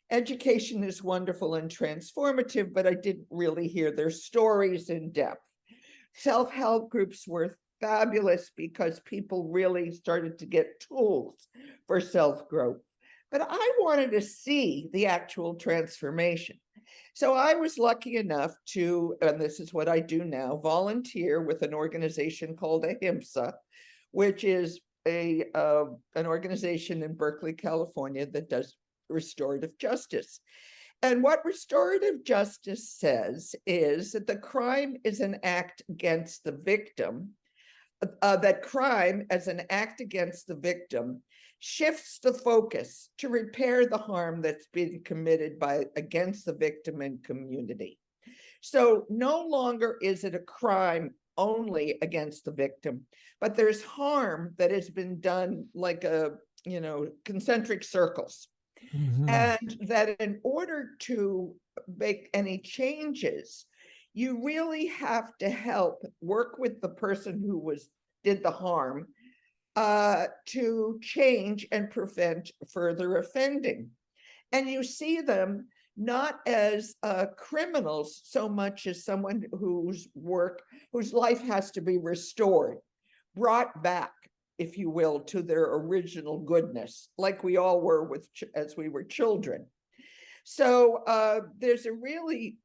Speaker 2: Education is wonderful and transformative, but I didn't really hear their stories in depth. Self-help groups were fabulous because people really started to get tools for self-growth. But I wanted to see the actual transformation. So I was lucky enough to, and this is what I do now, volunteer with an organization called AHIMSA, which is an organization in Berkeley, California, that does restorative justice. And what restorative justice says is that the crime is an act against the victim, that crime as an act against the victim shifts the focus to repair the harm that's been committed against the victim and community. So no longer is it a crime only against the victim, but there's harm that has been done like concentric circles.
Speaker 1: Mhm.
Speaker 2: And that in order to make any changes, you really have to work with the person who did the harm to change and prevent further offending. And you see them not as criminals so much as someone whose life has to be restored, brought back, if you will, to their original goodness, like we all were as we were children. So there's a really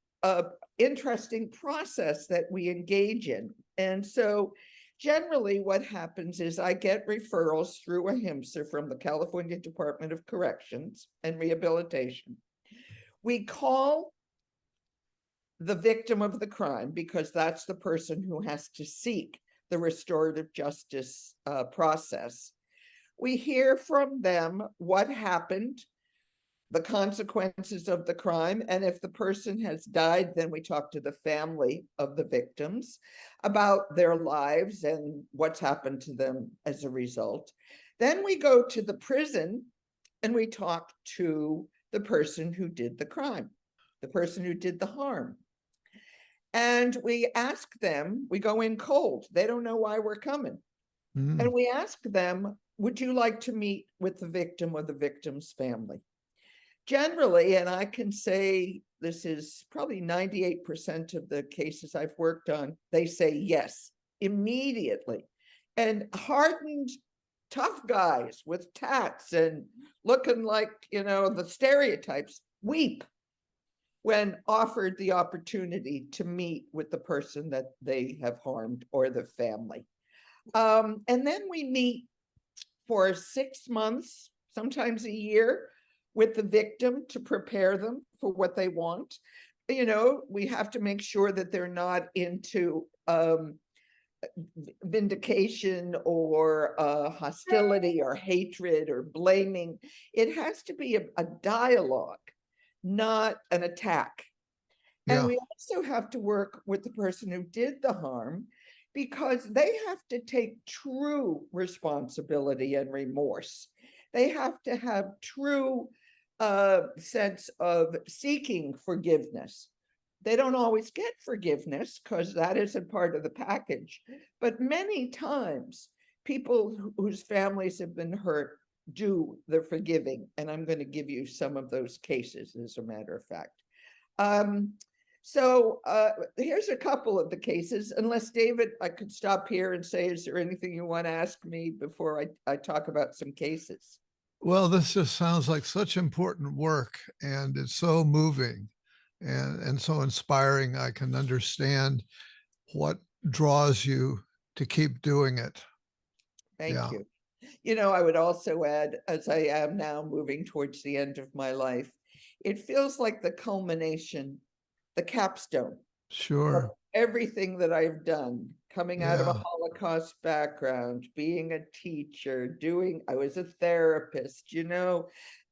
Speaker 2: interesting process that we engage in. And so generally what happens is I get referrals through a HIMSA from the California Department of Corrections and Rehabilitation. We call the victim of the crime because that's the person who has to seek the restorative justice process. We hear from them what happened, the consequences of the crime, and if the person has died, then we talk to the family of the victims about their lives and what's happened to them as a result. Then we go to the prison and we talk to the person who did the crime, the person who did the harm. And we ask them, we go in cold, they don't know why we're coming. And we ask them, would you like to meet with the victim or the victim's family? Generally, and I can say this is probably 98% of the cases I've worked on, they say yes, immediately. And hardened, tough guys with tats and looking like, the stereotypes, weep when offered the opportunity to meet with the person that they have harmed or the family. And then we meet for 6 months, sometimes a year, with the victim to prepare them for what they want. We have to make sure that they're not into vindication or hostility or hatred or blaming. It has to be a dialogue, not an attack.
Speaker 1: Yeah.
Speaker 2: And we also have to work with the person who did the harm because they have to take true responsibility and remorse. They have to have true sense of seeking forgiveness. They don't always get forgiveness because that isn't part of the package. But many times, people whose families have been hurt do the forgiving. And I'm going to give you some of those cases, as a matter of fact. So here's a couple of the cases. Unless, David, I could stop here and say, is there anything you want to ask me before I talk about some cases?
Speaker 1: Well, this just sounds like such important work, and it's so moving and so inspiring. I can understand what draws you to keep doing it.
Speaker 2: Thank
Speaker 1: Yeah.
Speaker 2: you. I would also add, as I am now moving towards the end of my life, it feels like the culmination, the capstone of
Speaker 1: Sure.
Speaker 2: everything that I've done, coming out of a
Speaker 1: Yeah.
Speaker 2: Holocaust background, being a teacher, I was a therapist,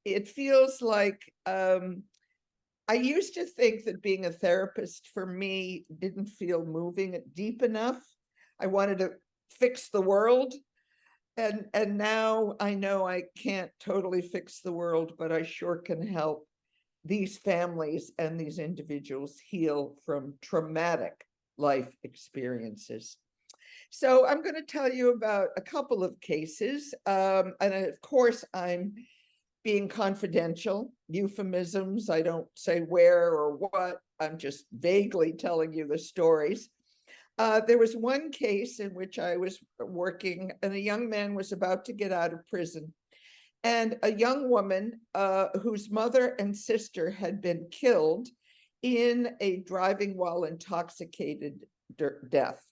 Speaker 2: it feels like I used to think that being a therapist for me didn't feel moving deep enough. I wanted to fix the world. And now I know I can't totally fix the world, but I sure can help these families and these individuals heal from traumatic life experiences. So I'm going to tell you about a couple of cases. And of course, I'm being confidential, euphemisms. I don't say where or what. I'm just vaguely telling you the stories. There was one case in which I was working, and a young man was about to get out of prison. And a young woman whose mother and sister had been killed in a driving while intoxicated death.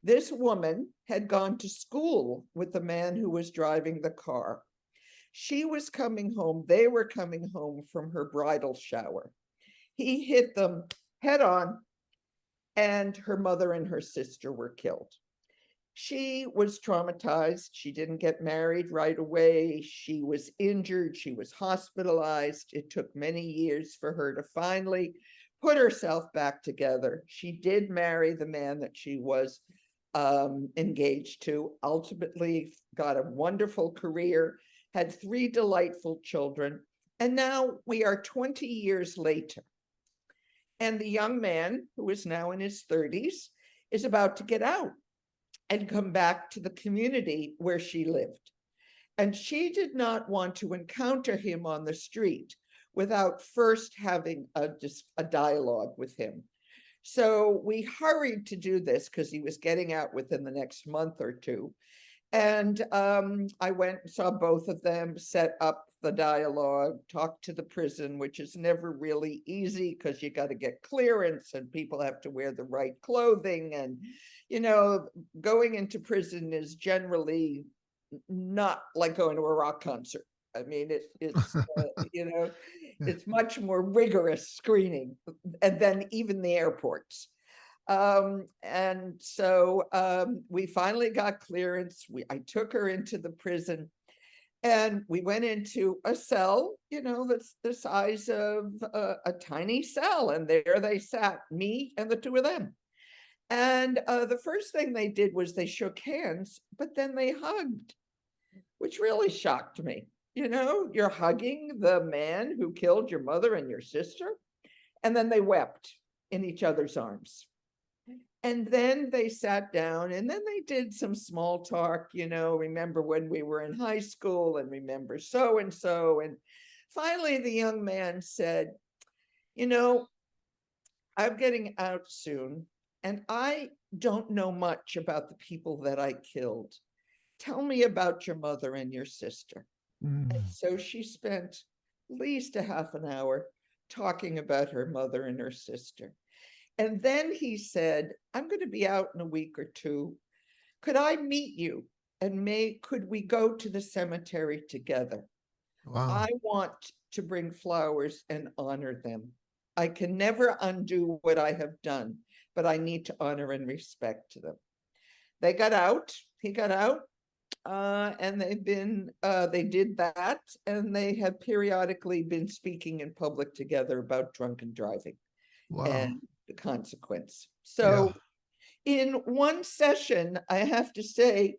Speaker 2: This woman had gone to school with the man who was driving the car. She was coming home. They were coming home from her bridal shower. He hit them head on, and her mother and her sister were killed. She was traumatized. She didn't get married right away. She was injured. She was hospitalized. It took many years for her to finally put herself back together. She did marry the man that she was engaged to, ultimately got a wonderful career, had 3 delightful children. And now we are 20 years later. And the young man, who is now in his 30s, is about to get out and come back to the community where she lived. And she did not want to encounter him on the street without first having a dialogue with him. So we hurried to do this because he was getting out within the next month or two. And I went and saw both of them, set up the dialogue, talked to the prison, which is never really easy because you got to get clearance and people have to wear the right clothing. And, going into prison is generally not like going to a rock concert. I mean, it's
Speaker 1: Yeah.
Speaker 2: it's much more rigorous screening, and then even the airports. And so we finally got clearance. I took her into the prison, and we went into a cell, that's the size of a tiny cell. And there they sat, me and the two of them. And the first thing they did was they shook hands, but then they hugged, which really shocked me. You're hugging the man who killed your mother and your sister. And then they wept in each other's arms. And then they sat down, and then they did some small talk, remember when we were in high school, and remember so and so. And finally, the young man said, I'm getting out soon, and I don't know much about the people that I killed. Tell me about your mother and your sister. And
Speaker 1: Mm.
Speaker 2: so she spent at least a half an hour talking about her mother and her sister. And then he said, I'm going to be out in a week or two. Could I meet you? And could we go to the cemetery together?
Speaker 1: Wow.
Speaker 2: I want to bring flowers and honor them. I can never undo what I have done, but I need to honor and respect them. They got out, he got out, and they did that, and they have periodically been speaking in public together about drunken driving
Speaker 1: Wow.
Speaker 2: and the consequence.
Speaker 1: Yeah.
Speaker 2: So in one session, I have to say,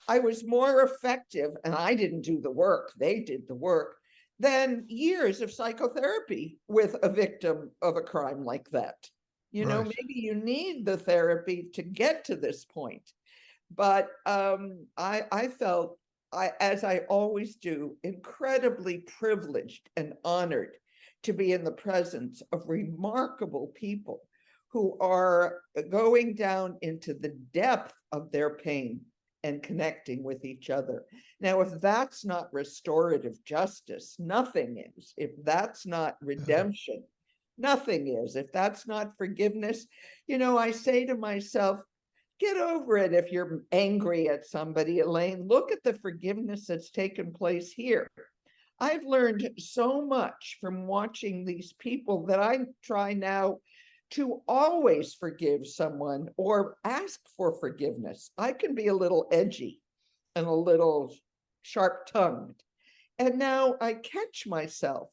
Speaker 2: I was more effective, and I didn't do the work, they did the work, than years of psychotherapy with a victim of a crime like that.
Speaker 1: Right.
Speaker 2: Maybe you need the therapy to get to this point. But I felt, as I always do, incredibly privileged and honored to be in the presence of remarkable people who are going down into the depth of their pain and connecting with each other. Now, if that's not restorative justice, nothing is. If that's not
Speaker 1: Yeah.
Speaker 2: redemption, nothing is. If that's not forgiveness, I say to myself, get over it if you're angry at somebody, Elaine. Look at the forgiveness that's taken place here. I've learned so much from watching these people that I try now to always forgive someone or ask for forgiveness. I can be a little edgy and a little sharp-tongued. And now I catch myself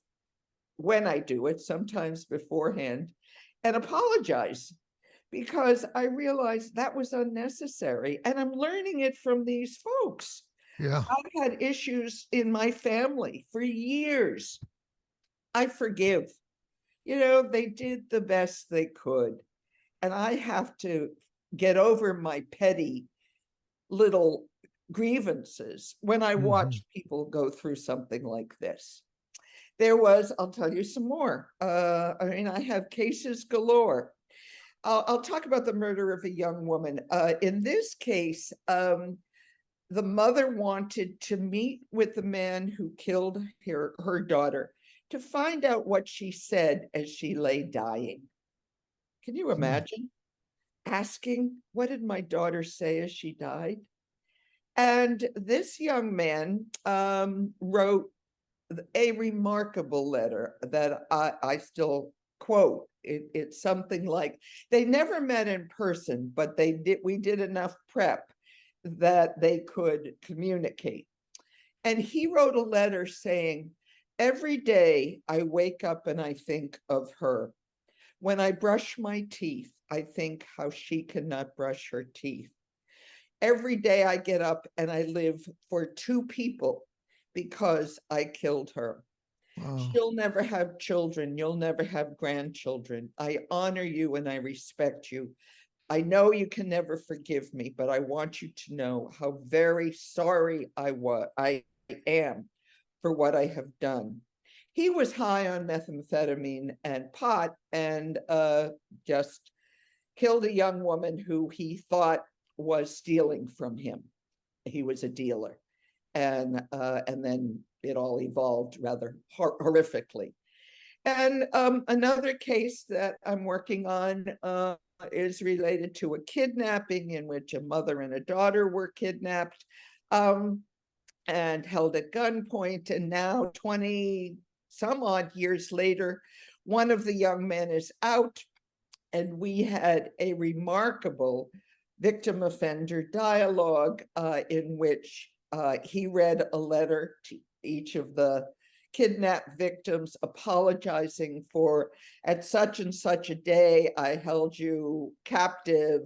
Speaker 2: when I do it, sometimes beforehand, and apologize because I realized that was unnecessary. And I'm learning it from these folks.
Speaker 1: Yeah.
Speaker 2: I've had issues in my family for years. I forgive. They did the best they could. And I have to get over my petty little grievances when I
Speaker 1: Hmm.
Speaker 2: watch people go through something like this. I'll tell you some more. I have cases galore. I'll talk about the murder of a young woman. In this case, the mother wanted to meet with the man who killed her daughter to find out what she said as she lay dying. Can you
Speaker 1: Hmm.
Speaker 2: imagine asking, what did my daughter say as she died? And this young man wrote a remarkable letter that I still quote. It's something like, they never met in person, but we did enough prep that they could communicate. And he wrote a letter saying, every day I wake up and I think of her. When I brush my teeth, I think how she cannot brush her teeth. Every day I get up and I live for two people because I killed her.
Speaker 1: Wow.
Speaker 2: She'll never have children. You'll never have grandchildren. I honor you and I respect you. I know you can never forgive me, but I want you to know how very sorry I am for what I have done. He was high on methamphetamine and pot and just killed a young woman who he thought was stealing from him. He was a dealer, and then it all evolved rather horrifically. And another case that I'm working on is related to a kidnapping in which a mother and a daughter were kidnapped and held at gunpoint. And now, 20 some odd years later, one of the young men is out, and we had a remarkable victim offender dialogue in which he read a letter to each of the kidnapped victims apologizing for, at such and such a day, I held you captive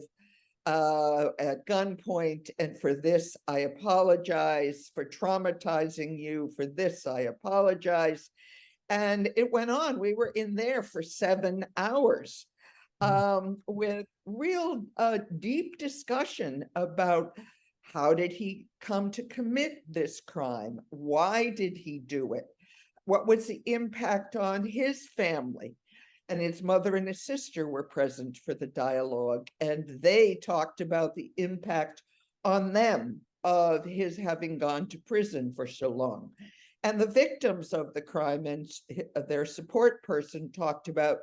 Speaker 2: at gunpoint, and for this I apologize, for traumatizing you, for this I apologize. And it went on. We were in there for 7 hours with real deep discussion about how did he come to commit this crime? Why did he do it? What was the impact on his family? And his mother and his sister were present for the dialogue, and they talked about the impact on them of his having gone to prison for so long. And the victims of the crime and their support person talked about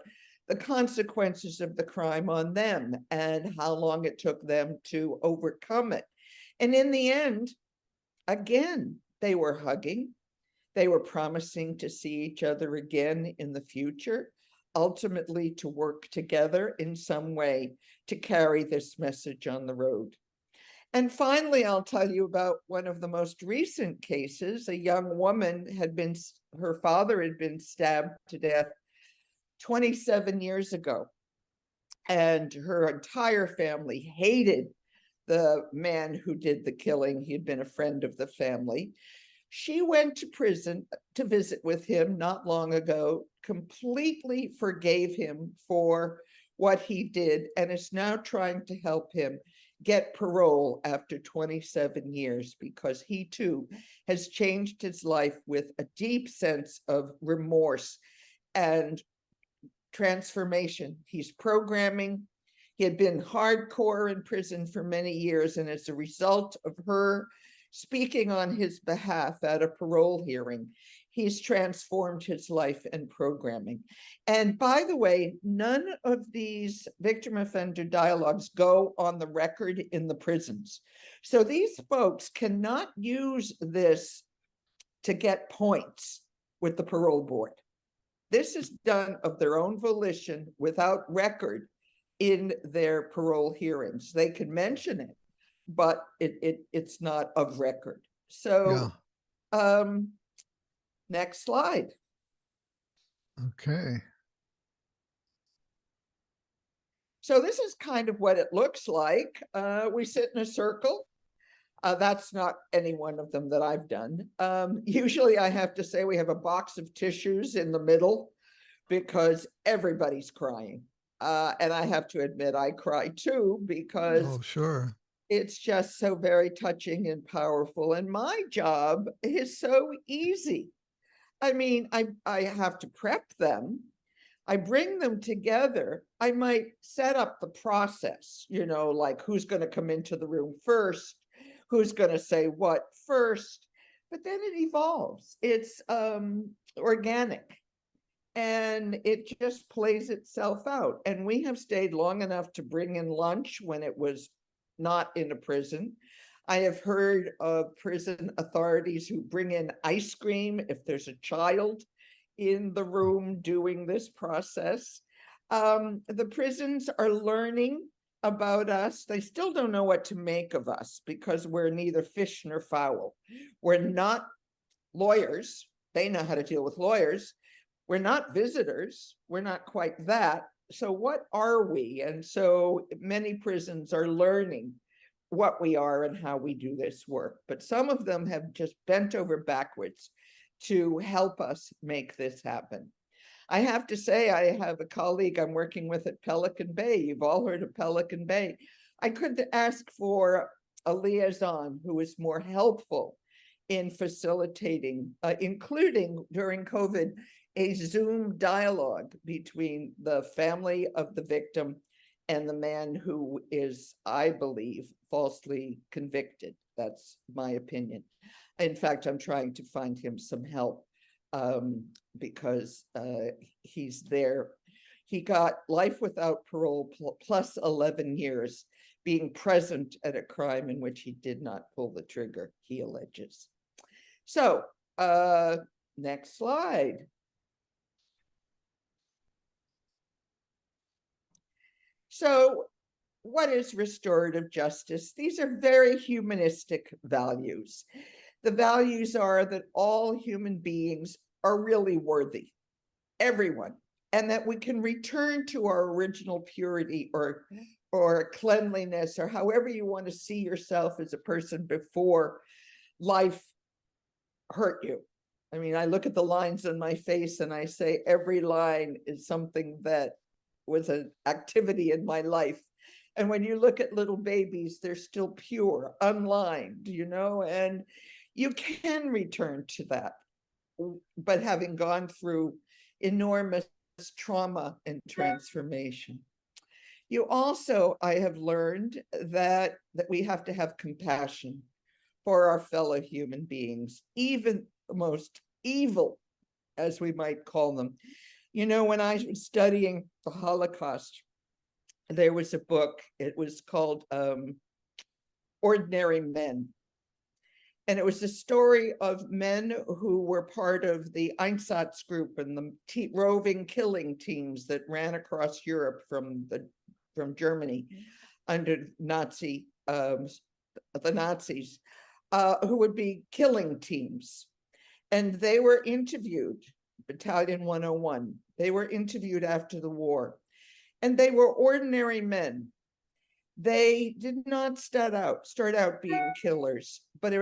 Speaker 2: the consequences of the crime on them and how long it took them to overcome it. And in the end, again, they were hugging. They were promising to see each other again in the future, ultimately to work together in some way to carry this message on the road. And finally, I'll tell you about one of the most recent cases. A young woman her father had been stabbed to death 27 years ago. And her entire family hated the man who did the killing. He had been a friend of the family. She went to prison to visit with him not long ago, completely forgave him for what he did, and is now trying to help him get parole after 27 years, because he too has changed his life with a deep sense of remorse and transformation. He's programming. He had been hardcore in prison for many years, and as a result of her speaking on his behalf at a parole hearing, he's transformed his life and programming. And by the way, none of these victim offender dialogues go on the record in the prisons. So these folks cannot use this to get points with the parole board. This is done of their own volition without record in their parole hearings. They can mention it, but it's not of record. So next slide.
Speaker 1: Okay.
Speaker 2: So this is kind of what it looks like. We sit in a circle. That's not any one of them that I've done. Usually I have to say we have a box of tissues in the middle because everybody's crying. And I have to admit, I cry too, because
Speaker 1: Oh, sure.
Speaker 2: it's just so very touching and powerful. And my job is so easy. I mean, I have to prep them. I bring them together. I might set up the process, like who's going to come into the room first, who's going to say what first, but then it evolves. It's organic, and it just plays itself out. And we have stayed long enough to bring in lunch when it was not in a prison. I have heard of prison authorities who bring in ice cream if there's a child in the room doing this process. The prisons are learning about us. They still don't know what to make of us because we're neither fish nor fowl. We're not lawyers. They know how to deal with lawyers. We're not visitors. We're not quite that. So what are we? And so many prisons are learning what we are and how we do this work. But some of them have just bent over backwards to help us make this happen. I have to say, I have a colleague I'm working with at Pelican Bay. You've all heard of Pelican Bay. I could ask for a liaison who is more helpful in facilitating, including during COVID, a Zoom dialogue between the family of the victim and the man who is, I believe, falsely convicted. That's my opinion. In fact, I'm trying to find him some help because he's there. He got life without parole plus 11 years being present at a crime in which he did not pull the trigger, he alleges. So, next slide. So, what is restorative justice? These are very humanistic values. The values are that all human beings are really worthy, everyone, and that we can return to our original purity or cleanliness, or however you want to see yourself as a person before life hurt you. I mean, I look at the lines on my face and I say every line is something that was an activity in my life. And when you look at little babies, they're still pure, unlined, and you can return to that, but having gone through enormous trauma and transformation. You also, I have learned that we have to have compassion for our fellow human beings, even the most evil, as we might call them. When I was studying the Holocaust, there was a book, it was called Ordinary Men. And it was a story of men who were part of the Einsatz group and the roving killing teams that ran across Europe from Germany under the Nazis, who would be killing teams. And they were interviewed, Battalion 101, they were interviewed after the war. And they were ordinary men. They did not start out being killers, but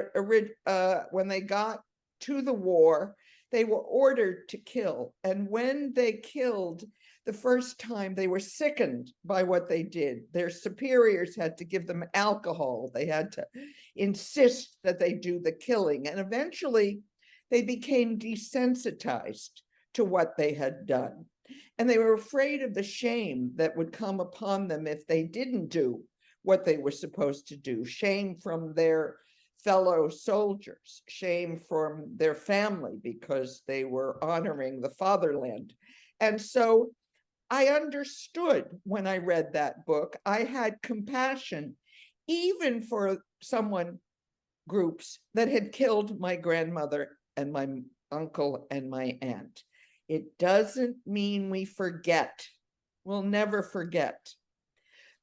Speaker 2: when they got to the war, they were ordered to kill. And when they killed the first time, they were sickened by what they did. Their superiors had to give them alcohol. They had to insist that they do the killing. And eventually, they became desensitized to what they had done. And they were afraid of the shame that would come upon them if they didn't do what they were supposed to do. Shame from their fellow soldiers, shame from their family because they were honoring the fatherland. And so I understood when I read that book. I had compassion even for groups that had killed my grandmother and my uncle and my aunt. It doesn't mean we forget. We'll never forget.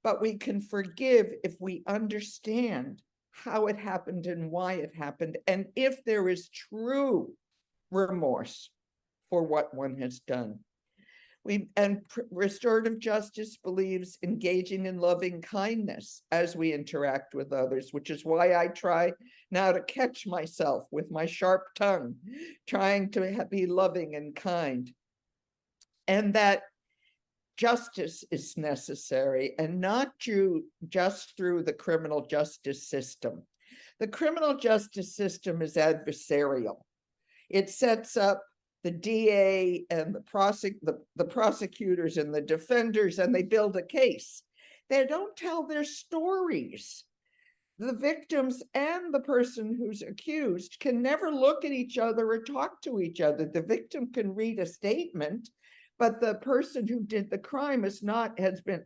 Speaker 2: But we can forgive if we understand how it happened and why it happened, and if there is true remorse for what one has done. Restorative justice believes engaging in loving kindness as we interact with others, which is why I try now to catch myself with my sharp tongue, trying to be loving and kind. And that justice is necessary, and not just through the criminal justice system. The criminal justice system is adversarial. It sets up the DA and the prosecutors and the defenders, and they build a case. They don't tell their stories. The victims and the person who's accused can never look at each other or talk to each other. The victim can read a statement, but the person who did the crime has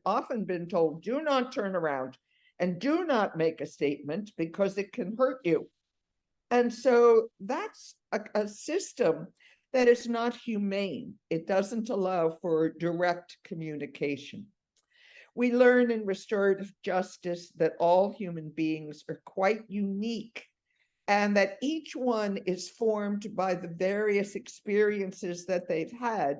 Speaker 2: often been told, do not turn around and do not make a statement because it can hurt you. And so that's a system that is not humane. It doesn't allow for direct communication. We learn in restorative justice that all human beings are quite unique, and that each one is formed by the various experiences that they've had,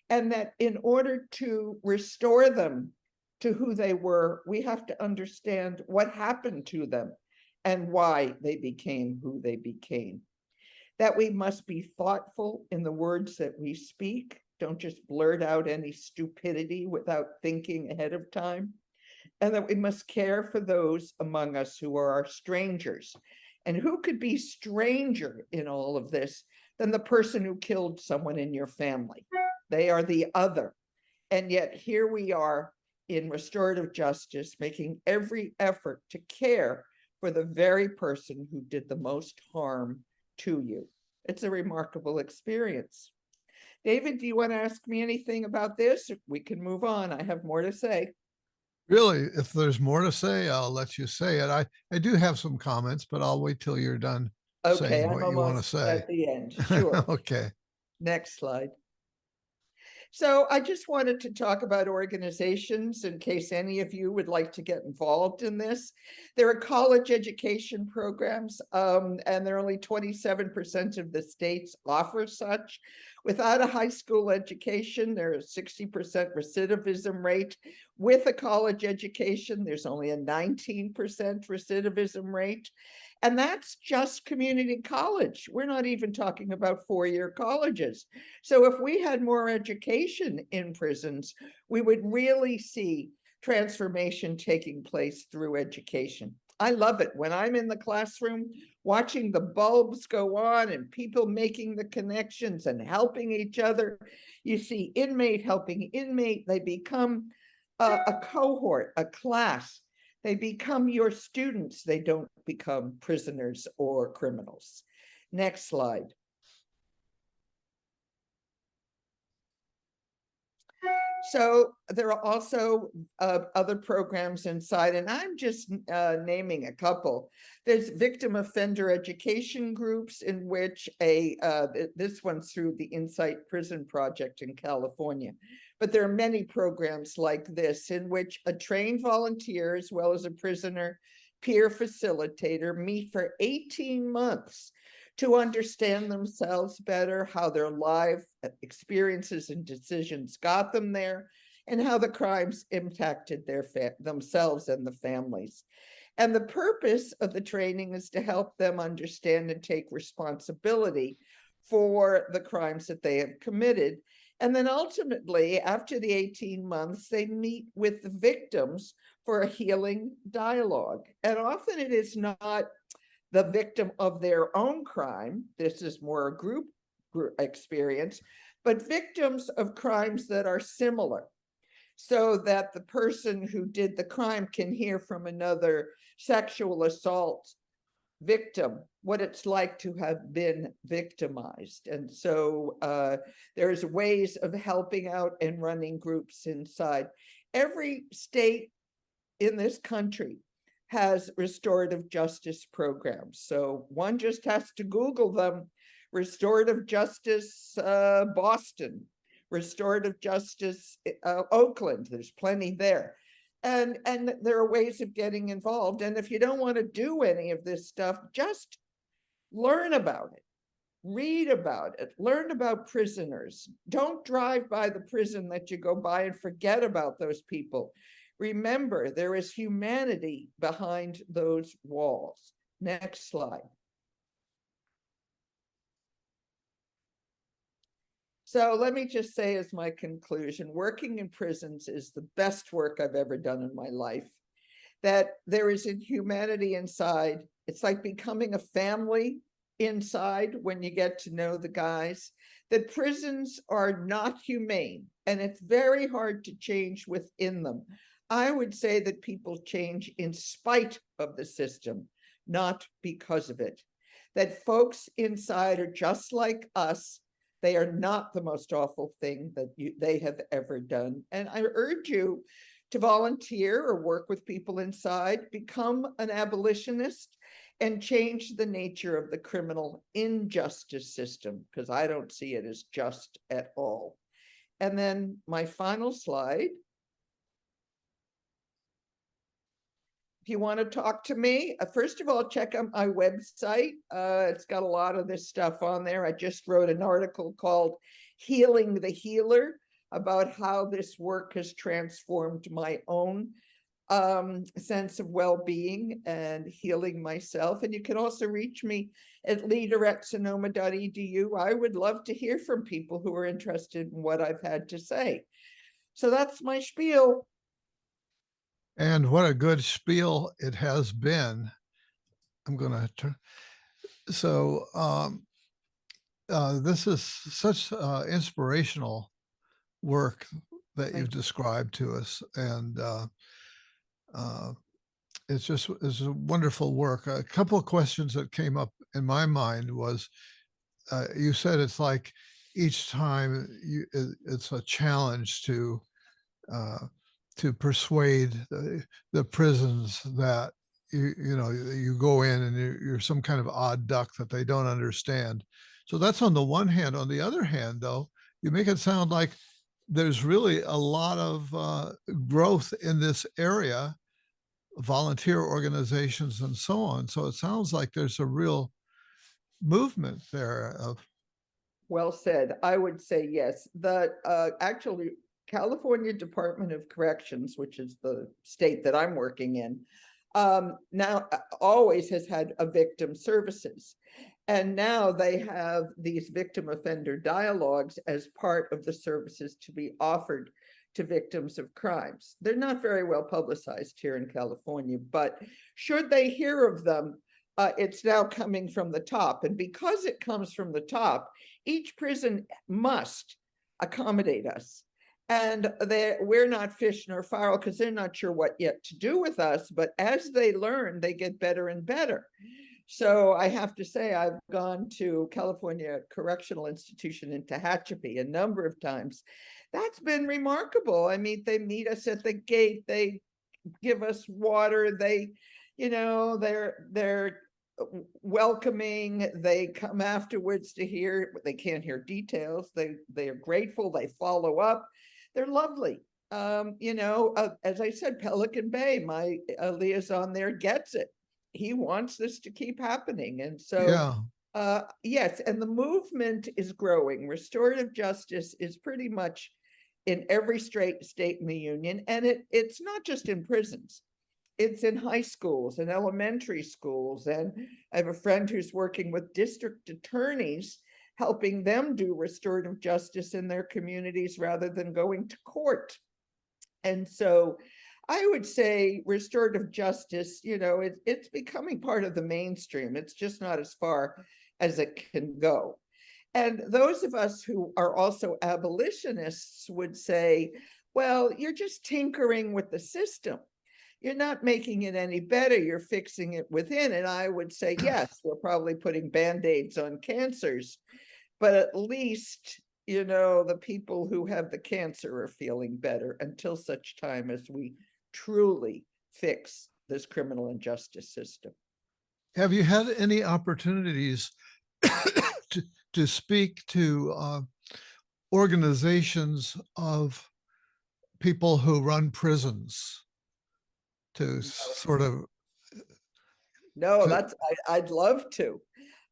Speaker 2: and that in order to restore them to who they were, we have to understand what happened to them and why they became who they became. that we must be thoughtful in the words that we speak. Don't just blurt out any stupidity without thinking ahead of time. And that we must care for those among us who are our strangers. And who could be stranger in all of this than the person who killed someone in your family? They are the other. And yet here we are in restorative justice, making every effort to care for the very person who did the most harm to you. It's a remarkable experience. David, do you want to ask me anything about this? We can move on. I have more to say.
Speaker 1: Really, if there's more to say, I'll let you say it. I do have some comments, but I'll wait till you're done
Speaker 2: Okay,
Speaker 1: saying
Speaker 2: I'm
Speaker 1: what you want to
Speaker 2: almost
Speaker 1: say.
Speaker 2: at the end. Sure.
Speaker 1: Okay.
Speaker 2: Next slide. So I just wanted to talk about organizations in case any of you would like to get involved in this. There are college education programs, and there are only 27% of the states offer such. Without a high school education, there's a 60% recidivism rate. With a college education, there's only a 19% recidivism rate. And that's just community college. We're not even talking about four-year colleges. So if we had more education in prisons, we would really see transformation taking place through education. I love it when I'm in the classroom watching the bulbs go on and people making the connections and helping each other. You see inmate helping inmate. They become a cohort, a class. They become your students. They don't become prisoners or criminals. Next slide. So there are also other programs inside, and I'm just naming a couple. There's victim offender education groups in which this one's through the Insight Prison Project in California. But there are many programs like this in which a trained volunteer, as well as a prisoner peer facilitator, meet for 18 months to understand themselves better, how their life experiences and decisions got them there, and how the crimes impacted themselves and the families. And the purpose of the training is to help them understand and take responsibility for the crimes that they have committed. And then ultimately, after the 18 months, they meet with the victims for a healing dialogue. And often it is not the victim of their own crime. This is more a group experience, but victims of crimes that are similar, so that the person who did the crime can hear from another sexual assault victim what it's like to have been victimized. And so there's ways of helping out and running groups inside. Every state in this country has restorative justice programs. So one just has to Google them: restorative justice Boston, restorative justice Oakland. There's plenty there. And there are ways of getting involved. And if you don't want to do any of this stuff, just learn about it, read about it, learn about prisoners. Don't drive by the prison that you go by and forget about those people. Remember, there is humanity behind those walls. Next slide. So let me just say as my conclusion, working in prisons is the best work I've ever done in my life. That there is a humanity inside. It's like becoming a family inside when you get to know the guys. That prisons are not humane, and it's very hard to change within them. I would say that people change in spite of the system, not because of it. That folks inside are just like us. They are not the most awful thing that they have ever done. And I urge you to volunteer or work with people inside, become an abolitionist, and change the nature of the criminal injustice system, because I don't see it as just at all. And then my final slide. If you want to talk to me, first of all, check out my website. It's got a lot of this stuff on there. I just wrote an article called Healing the Healer about how this work has transformed my own sense of well-being and healing myself. And you can also reach me at leader@sonoma.edu. I would love to hear from people who are interested in what I've had to say. So that's my spiel.
Speaker 1: And what a good spiel it has been. I'm going to turn. So this is such inspirational work that
Speaker 2: Thank
Speaker 1: you've described to us, and uh, it's a wonderful work. A couple of questions that came up in my mind was you said it's like each time it's a challenge uh, to persuade the prisons that you go in and you're some kind of odd duck that they don't understand. So that's on the one hand. On the other hand, though, you make it sound like there's really a lot of growth in this area, volunteer organizations and so on. So it sounds like there's a real movement there of.
Speaker 2: Well said. I would say yes. The actually California Department of Corrections, which is the state that I'm working in, now always has had a victim services. And now they have these victim offender dialogues as part of the services to be offered to victims of crimes. They're not very well publicized here in California, but should they hear of them, it's now coming from the top. And because it comes from the top, each prison must accommodate us. And we're not fish nor fowl because they're not sure what yet to do with us. But as they learn, they get better and better. So I have to say, I've gone to California Correctional Institution in Tehachapi a number of times. That's been remarkable. I mean, they meet us at the gate. They give us water. They're welcoming. They come afterwards to hear. They can't hear details. They are grateful. They follow up. They're lovely. As I said, Pelican Bay, my liaison there gets it. He wants this to keep happening. And so,
Speaker 1: Yeah.
Speaker 2: yes, and the movement is growing. Restorative justice is pretty much in every state in the union. And it's not just in prisons. It's in high schools and elementary schools. And I have a friend who's working with district attorneys, helping them do restorative justice in their communities rather than going to court. And so I would say restorative justice, it's becoming part of the mainstream. It's just not as far as it can go. And those of us who are also abolitionists would say, well, you're just tinkering with the system. You're not making it any better. You're fixing it within. And I would say, yes, we're probably putting Band-Aids on cancers, but at least the people who have the cancer are feeling better until such time as we truly fix this criminal injustice system.
Speaker 1: Have you had any opportunities to speak to organizations of people who run prisons to sort of?
Speaker 2: No, I'd love to.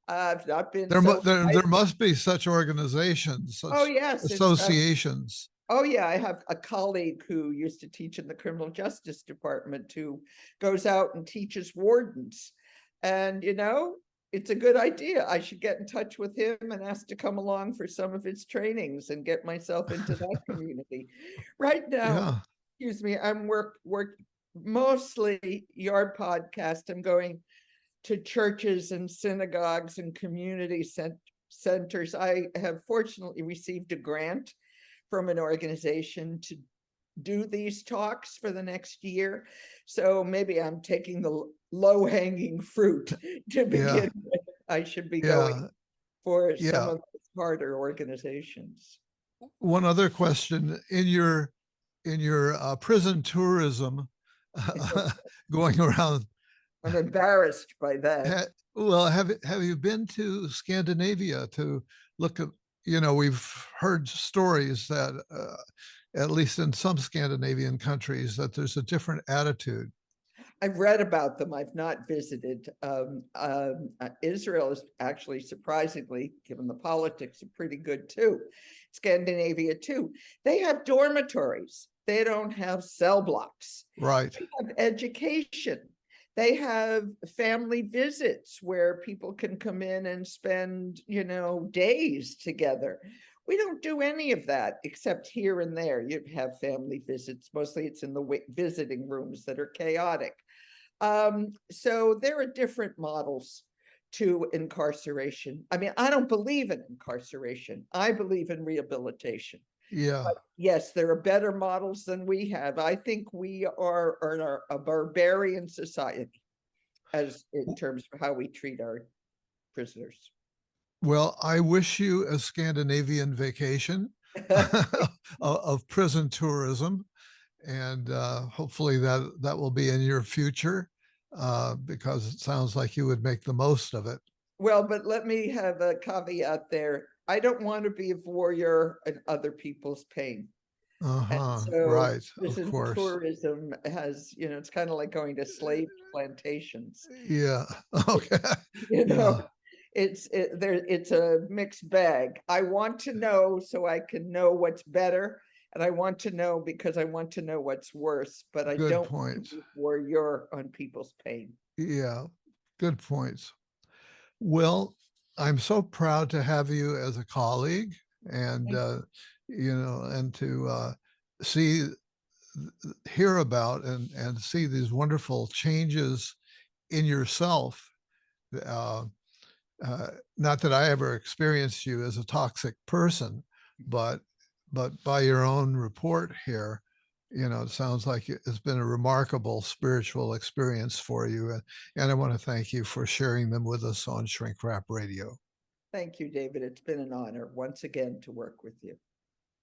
Speaker 2: I've not been
Speaker 1: there must be such organizations,
Speaker 2: Oh,
Speaker 1: such
Speaker 2: yes.
Speaker 1: associations.
Speaker 2: Oh, yeah. I have a colleague who used to teach in the criminal justice department who goes out and teaches wardens. And, it's a good idea. I should get in touch with him and ask to come along for some of his trainings and get myself into that community. Right now,
Speaker 1: Yeah.
Speaker 2: excuse me, I'm work mostly your podcast. I'm going to churches and synagogues and community centers. I have fortunately received a grant from an organization to do these talks for the next year. So maybe I'm taking the low-hanging fruit to begin with. I should be going for some of the harder organizations.
Speaker 1: One other question: in your prison tourism, going around,
Speaker 2: I'm embarrassed by that.
Speaker 1: Well, have you been to Scandinavia to look at? We've heard stories that, at least in some Scandinavian countries, that there's a different attitude.
Speaker 2: I've read about them. I've not visited. Israel is actually, surprisingly, given the politics, are pretty good too. Scandinavia too. They have dormitories. They don't have cell blocks.
Speaker 1: Right.
Speaker 2: They have education. They have family visits where people can come in and spend, days together. We don't do any of that except here and there. You have family visits. Mostly it's in the visiting rooms that are chaotic. So there are different models to incarceration. I mean, I don't believe in incarceration. I believe in rehabilitation.
Speaker 1: Yeah.
Speaker 2: But yes, there are better models than we have. I think we are a barbarian society as in terms of how we treat our prisoners.
Speaker 1: Well, I wish you a Scandinavian vacation of prison tourism, and hopefully that will be in your future, because it sounds like you would make the most of it.
Speaker 2: Well, but let me have a caveat there. I don't want to be a warrior in other people's pain. And
Speaker 1: Uh-huh.
Speaker 2: so
Speaker 1: Right. Of
Speaker 2: prison
Speaker 1: course.
Speaker 2: tourism has, it's kind of like going to slave plantations.
Speaker 1: Yeah. Okay.
Speaker 2: You
Speaker 1: Yeah.
Speaker 2: know, it's a mixed bag. I want to know so I can know what's better, and I want to know because I want to know what's worse, but I
Speaker 1: Good
Speaker 2: don't want to
Speaker 1: point.
Speaker 2: be warrior on people's pain.
Speaker 1: Yeah. Good points. Well, I'm so proud to have you as a colleague, and and to see, hear about, and see these wonderful changes in yourself. Uh, Not that I ever experienced you as a toxic person, but by your own report here, it sounds like it's been a remarkable spiritual experience for you, and I want to thank you for sharing them with us on Shrink Wrap Radio.
Speaker 2: Thank you, David. It's been an honor once again to work with you.